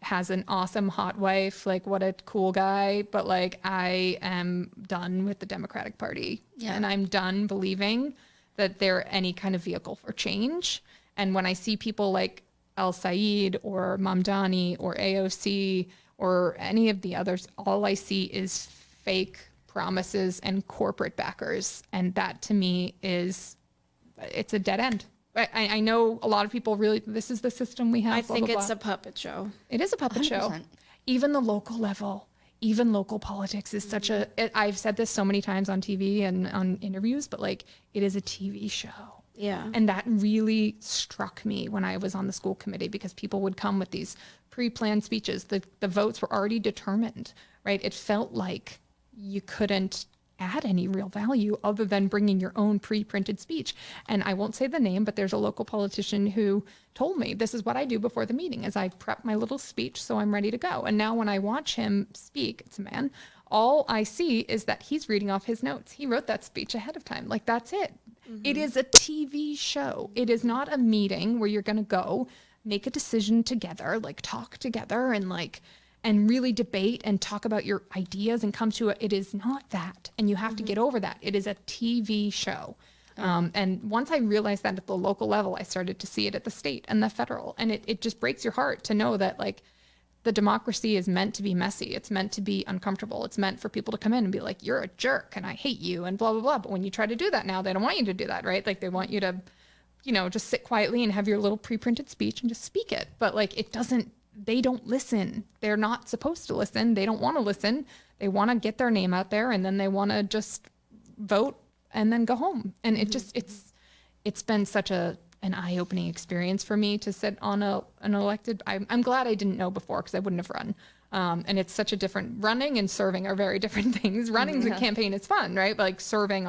has an awesome hot wife. Like, what a cool guy. But like, I am done with the Democratic Party. Yeah. And I'm done believing that they're any kind of vehicle for change. And when I see people like El Said or Mamdani or AOC or any of the others, all I see is fake promises and corporate backers. And that to me it's a dead end. I know a lot of people really, this is the system we have. I blah, think blah, it's blah. a puppet show. It is a puppet show. 100%. Even the local level, even local politics is such I've said this so many times on TV and on interviews, but like it is a TV show. Yeah. And that really struck me when I was on the school committee, because people would come with these pre-planned speeches. The votes were already determined, right? It felt like you couldn't add any real value other than bringing your own pre-printed speech. And I won't say the name, but there's a local politician who told me, this is what I do before the meeting, is I prep my little speech so I'm ready to go. And now when I watch him speak, it's a man, all I see is that he's reading off his notes. He wrote that speech ahead of time. Like, that's it. It is a TV show. It is not a meeting where you're going to go make a decision together, like talk together and really debate and talk about your ideas and come to it. It is not that. And you have to get over that. It is a TV show. And once I realized that at the local level, I started to see it at the state and the federal. And it just breaks your heart to know that, like, the democracy is meant to be messy. It's meant to be uncomfortable. It's meant for people to come in and be like, you're a jerk and I hate you and blah, blah, blah. But when you try to do that now, they don't want you to do that, right? Like, they want you to, you know, just sit quietly and have your little pre-printed speech and just speak it. But like, they don't listen. They're not supposed to listen. They don't want to listen. They want to get their name out there, and then they want to just vote and then go home. And it just, it's been such an eye-opening experience for me to sit on an elected. I'm glad I didn't know before, because I wouldn't have run. And it's such a different, running and serving are very different things. Running the campaign is fun, right? But like serving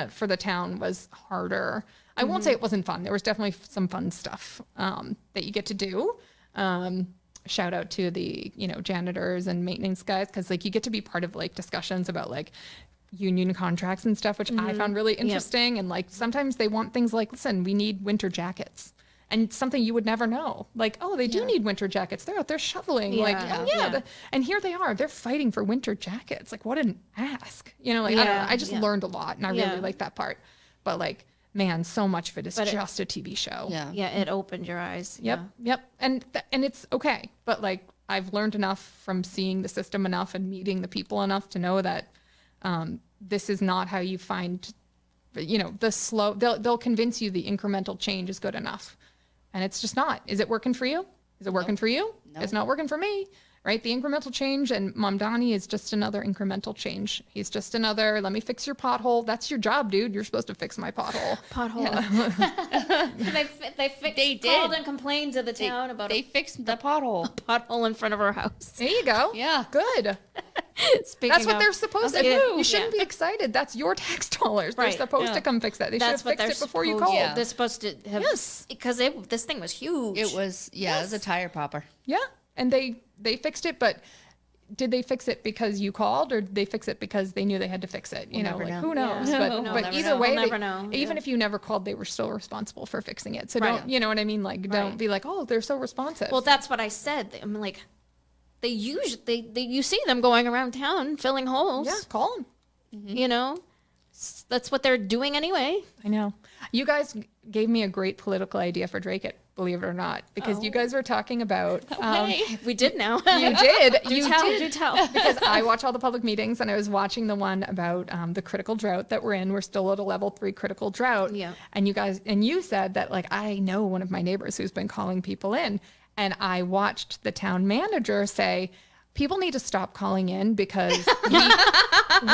for the town was harder. I won't say it wasn't fun. There was definitely some fun stuff that you get to do. Shout out to the, you know, janitors and maintenance guys, because like you get to be part of like discussions about like union contracts and stuff, which I found really interesting. And like sometimes they want things like, listen, we need winter jackets, and something you would never know, like, oh, they do need winter jackets, they're out there shoveling, and here they are, they're fighting for winter jackets. Like, what an ask, you know? Like, I don't know, I just learned a lot, and I really like that part. But like, man, so much of it is just a TV show. Yeah, it opened your eyes. Yep. And it's okay. But like, I've learned enough from seeing the system enough and meeting the people enough to know that this is not how you find, you know, the slow, they'll convince you the incremental change is good enough. And it's just not. Is it working for you? Is it working for you? No. It's not working for me. Right? The incremental change, and Mamdani is just another incremental change. He's just another, let me fix your pothole. That's your job, dude. You're supposed to fix my pothole. They called and complained to the town about they fixed the pothole. A pothole in front of our house. There you go. Yeah. Good. That's what they're supposed to do. You shouldn't be excited. That's your tax dollars. They're supposed to come fix that. They should have fixed it before you called. They're supposed to have. Yes. Because this thing was huge. It was, it was a tire popper. Yeah. And they fixed it, but did they fix it because you called, or did they fix it because they knew they had to fix it? You know, like, who knows? Yeah. But either way, we'll never know. Even if you never called, they were still responsible for fixing it. So don't, you know what I mean? Like, don't be like, oh, they're so responsive. Well, that's what I said. I'm like, you see them going around town filling holes. Yeah, call them. You know, that's what they're doing anyway. I know. You guys gave me a great political idea for Drake It, believe it or not, because you guys were talking about. We did now. You did. Do tell. Because I watch all the public meetings, and I was watching the one about the critical drought that we're in. We're still at a level 3 critical drought. Yeah. And you said that, like, I know one of my neighbors who's been calling people in, and I watched the town manager say, people need to stop calling in because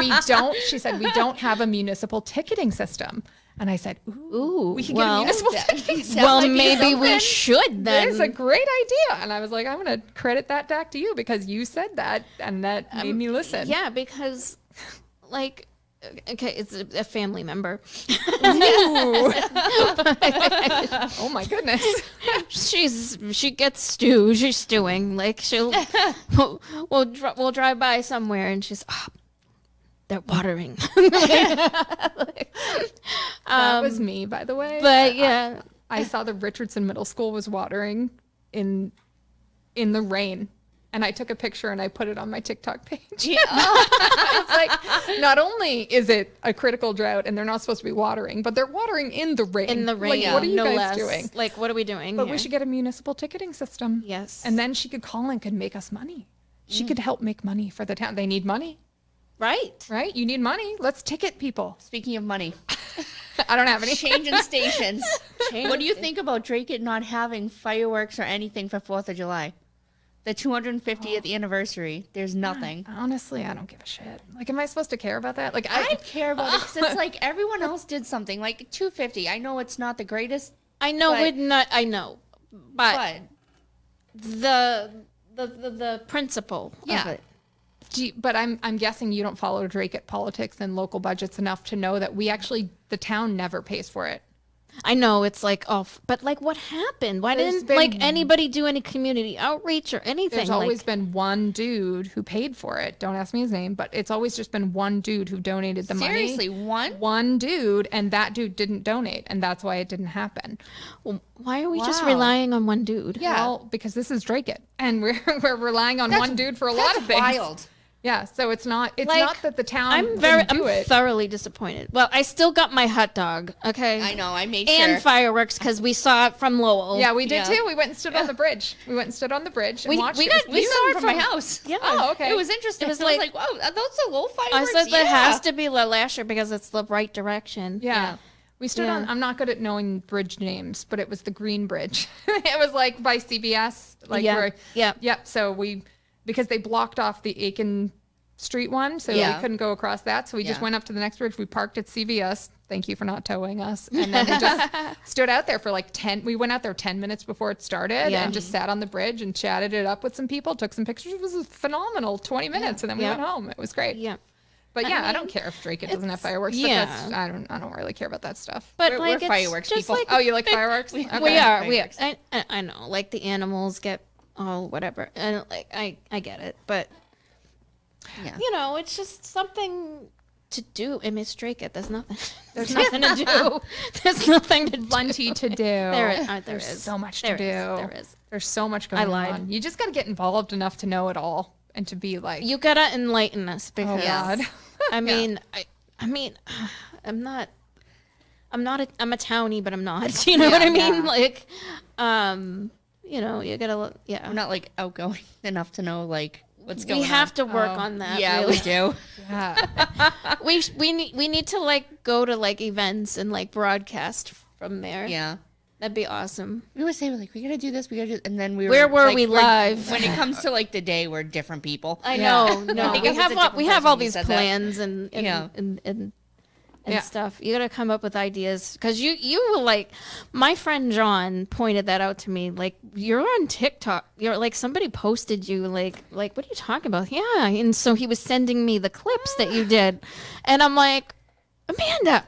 we don't, she said, we don't have a municipal ticketing system. And I said, ooh, we could get a municipal ticketing system. Well, maybe we should then. It's a great idea. And I was like, I'm going to credit that back to you because you said that and that made me listen. Yeah, because, like, okay, it's a family member. Oh my goodness. She gets stew. She's stewing. Like we'll drive by somewhere and she's they're watering. That was me, by the way. But yeah, I saw the Richardson Middle School was watering in the rain. And I took a picture and I put it on my TikTok page. Yeah. It's like, not only is it a critical drought and they're not supposed to be watering, but they're watering in the rain. In the rain. Like, what are you no guys less. doing? Like, what are we doing? But here? we should get a municipal ticketing system. Yes. And then she could call and could make us money. She could help make money for the town. They need money, Right. right? You need money. Let's ticket people. Speaking of money, I don't have any. changing stations. What do you think about Drake It not having fireworks or anything for 4th of July? The 250th anniversary. There's nothing. Honestly, I don't give a shit. Like, am I supposed to care about that? Like, I care about it because it's like everyone else did something. Like 250. I know it's not the greatest, I know But- we're not. I know, but but the principle of Yeah. it. But I'm guessing you don't follow Drake at politics and local budgets enough to know that the town never pays for it. I know it's like but like what happened? Why There's didn't been- like anybody do any community outreach or anything? There's like, always been one dude who paid for it. Don't ask me his name, but it's always just been one dude who donated the seriously, money. one? One dude, and that dude didn't donate, and that's why it didn't happen. Well, why are we just Wow. relying on one dude? Yeah. Well, because this is Drake It, and we're relying on one dude for a lot of things. Wild. Yeah, so it's not Like, not that the town I'm it. thoroughly disappointed. Well, I still got my hot dog. Okay. I know. I made And sure. fireworks because we saw it from Lowell. Yeah, we did Yeah. too. We went and stood on the bridge. We went and stood on the bridge and We- watched we it. got- was We saw it beautiful. from my house. Yeah. Oh, okay. It was interesting. It was I was like- like, wow, are those the low I fireworks? said there Yeah. has to be La Lasher because it's the right direction. Yeah. We stood Yeah. on. I'm not good at knowing bridge names, but it was the Green Bridge. It was like by CBS. Like Yeah. where, Yeah. Yep. So because they blocked off the Aiken Street one, so Yeah. we couldn't go across that. So we just Yeah. went up to the next bridge. We parked at CVS. Thank you for not towing us. And then we just stood out there for like 10. We went out there 10 minutes before it started Yeah. and just sat on the bridge and chatted it up with some people. Took some pictures. It was a phenomenal 20 minutes, and then we Yeah. went home. It was great. Yeah. But I yeah, I mean, don't care if Drake It doesn't have it's- fireworks. yeah. But I don't really care about that stuff. But We're like it's fireworks just people. like Oh, you like fireworks? We- Okay. we are. We are. Fireworks. I know. Like the animals get all whatever. And like I get it, but Yeah. you know, it's just something to do. I mean, it's Drake It. There's nothing. There's nothing to do. There's nothing to do. Plenty to do. There There's is. so much There to is. do. There is. There's so much going lied. on. You just got to get involved enough to know it all and to be like, You gotta enlighten us oh because God. I mean, I mean, I'm a townie, but I'm not. You know what I mean? yeah. Like, you know, you gotta, yeah. I'm not like outgoing enough to know like what's going We on. have to work Oh. on that. Yeah, really. we do. Yeah. we need to like go to like events and like broadcast from there. Yeah. That'd be awesome. We always say like we gotta do this, we gotta do, and then we Where were like, we we're- live? When it comes to like the day, we're different people. I Yeah. know. No, I think we it was a have different we have person all when you these said that. plans and Yeah. and Yeah. stuff. You gotta come up with ideas because you were like, my friend John pointed that out to me. Like, you're on TikTok. You're like, somebody posted you. Like what are you talking about? Yeah, and so he was sending me the clips that you did, and I'm like, Amanda,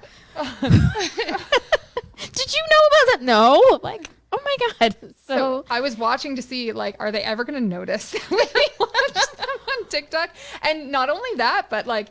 did you know about that? No. I'm like, oh my god. So I was watching to see, like, are they ever going to notice that we watched them on TikTok? And not only that, but like,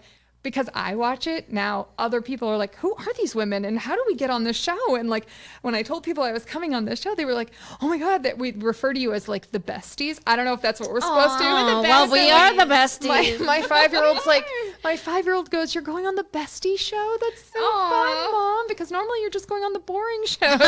because I watch it now, other people are like, who are these women and how do we get on this show? And like when I told people I was coming on this show, they were like, oh my God, that we refer to you as like the besties. I don't know if that's what we're supposed to do. Oh, well, we are the besties. My 5-year-old's like, my 5-year-old goes, you're going on the bestie show? That's so fun, Mom, because normally you're just going on the boring shows.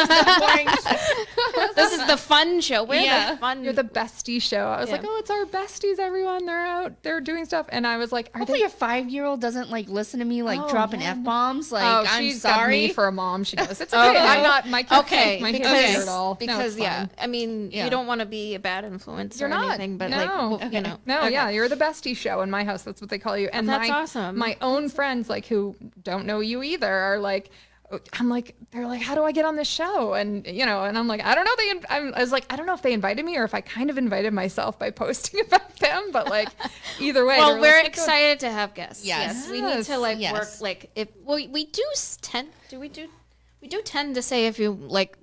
This is the fun show. We're Yeah. the fun. You're the bestie show. I was Yeah. like, oh, it's our besties, everyone. They're out, they're doing stuff. And I was like, are Hopefully they? your 5-year-old doesn't like listen to me like Oh, dropping yeah. F-bombs. Like, Oh, I'm she's got sorry. me for a mom. She goes, it's okay. I'm not, my kids, Okay, my kids because hear it all. No, because it's yeah, fine. I mean, Yeah. you don't want to be a bad influence You're or not. anything, but No. like, well, Okay. you know, No, okay. yeah, you're the bestie show in my house. That's what they call you. And That's my, awesome. My own friends, like who don't know you either, are like, I'm like, they're like, how do I get on this show? And you know, and I'm like, I don't know. I was like, I don't know if they invited me or if I kind of invited myself by posting about them. But like, either way, Well, they're we're like, excited to have guests. Yes. We need to like Yes. work like if we do tend we do tend to say if you like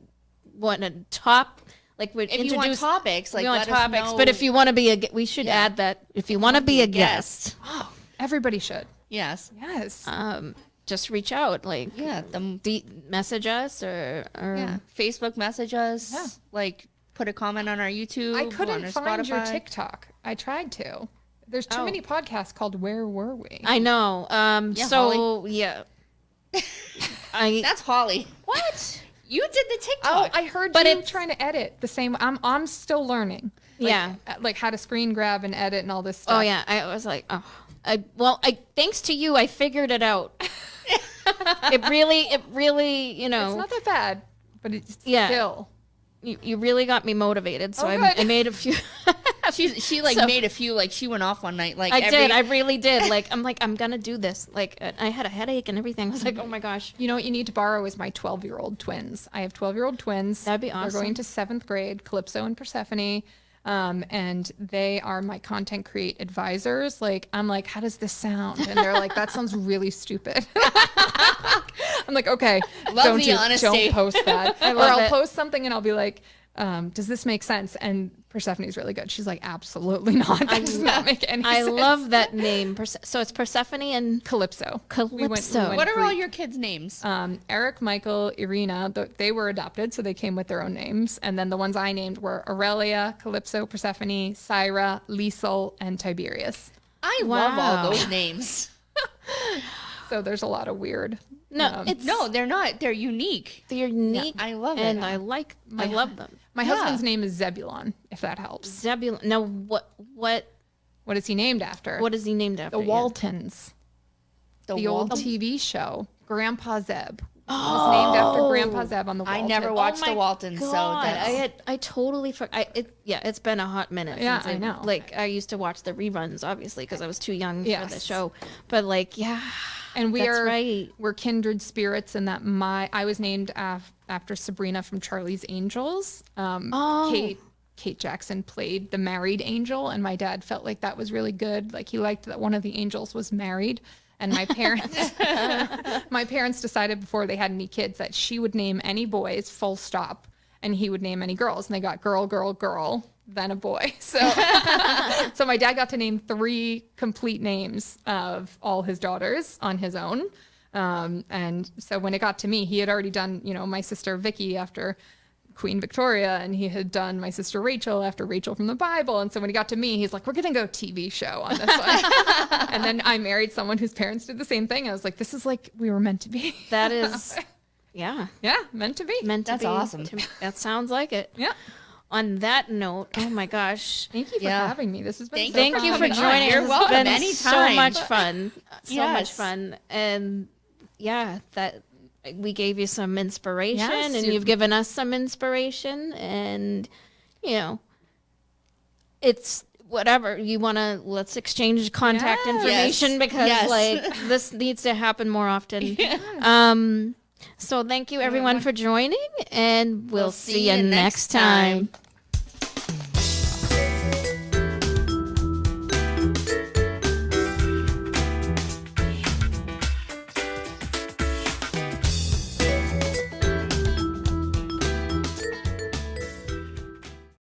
want a top like we If you want introduce topics, like we want let us topics, know. but if you want to be we should add that if you want to be a guest, everybody should. yes, Yes. just reach out like yeah, message us or yeah, Facebook message us. Yeah. Like put a comment on our YouTube. I on couldn't our find your Spotify. TikTok. I tried to. There's too Oh. many podcasts called Where Were We? I know. Yeah, So yeah. That's Holly. What? You did the TikTok. Oh, I heard But you it's- trying to edit the same. I'm still learning. Yeah. Like how to screen grab and edit and all this stuff. Oh yeah. I was like, oh, I thanks to you, I figured it out. it really, you know, It's not that bad, but it's Yeah. still. you really got me motivated. So Oh, I good. made a few. she like So- made a few. Like she went off one night. Like I really did. Like I'm gonna do this. Like I had a headache and everything. I was like, oh my gosh. You know what you need to borrow is my 12-year-old twins. I have 12-year-old twins. That'd be They're awesome. going to 7th grade, Calypso and Persephone. And they are my content create advisors. Like, I'm like, how does this sound? And they're like, that sounds really stupid. I'm like, okay, Love the honesty. don't post that. Or love I'll it. post something and I'll be like, does this make sense? And Persephone's really good. She's like, absolutely not. That does not make any I sense. love that name. So it's Persephone and Calypso. Calypso. What are all Greek. your kids' names? Eric, Michael, Irina, they were adopted, so they came with their own names. And then the ones I named were Aurelia, Calypso, Persephone, Syra, Liesel, and Tiberius. I love Wow. all those names. So there's a lot of weird. no, it's No, they're not. They're unique. they're unique. I love it. and I love them. My Yeah. husband's name is Zebulon, if that helps. Zebulon. No, what What is he named after? is he named after? The Yeah. Waltons, the old Waltons? TV show. Grandpa Zeb. It was named after Grandpa Zeb on the I Waltons. never watched my the Waltons, so God, that's I totally forgot. It's been a hot minute. Yeah, since I know. Like I used to watch the reruns, obviously, because I was too young for the Yes. show. But like, yeah, And That's right. we're kindred spirits in that I was named after Sabrina from Charlie's Angels. Kate Jackson played the married angel, and my dad felt like that was really good. Like he liked that one of the angels was married. And my parents decided before they had any kids that she would name any boys full stop, and he would name any girls. And they got girl, girl, girl, then a boy. So, so my dad got to name 3 complete names of all his daughters on his own. And so when it got to me, he had already done, my sister Vicky after Queen Victoria, and he had done my sister Rachel after Rachel from the Bible. And so when he got to me, he's like, we're going to go TV show on this one. And then I married someone whose parents did the same thing. I was like, this is like we were meant to be. that is, yeah, Yeah, meant to be. meant to That's be. awesome. That sounds like it. Yeah. On that note, oh my gosh. Thank you for Yeah. having me. This has been Thank so Thank you fun. for joining. You're It's welcome been so anytime. much fun. So much Yes. fun. And yeah, that we gave you some inspiration Yes, and you- you've given us some inspiration and it's whatever you want to, let's exchange contact Yes. information Yes. because Yes. like this needs to happen more often. So thank you everyone for joining and we'll see you next time.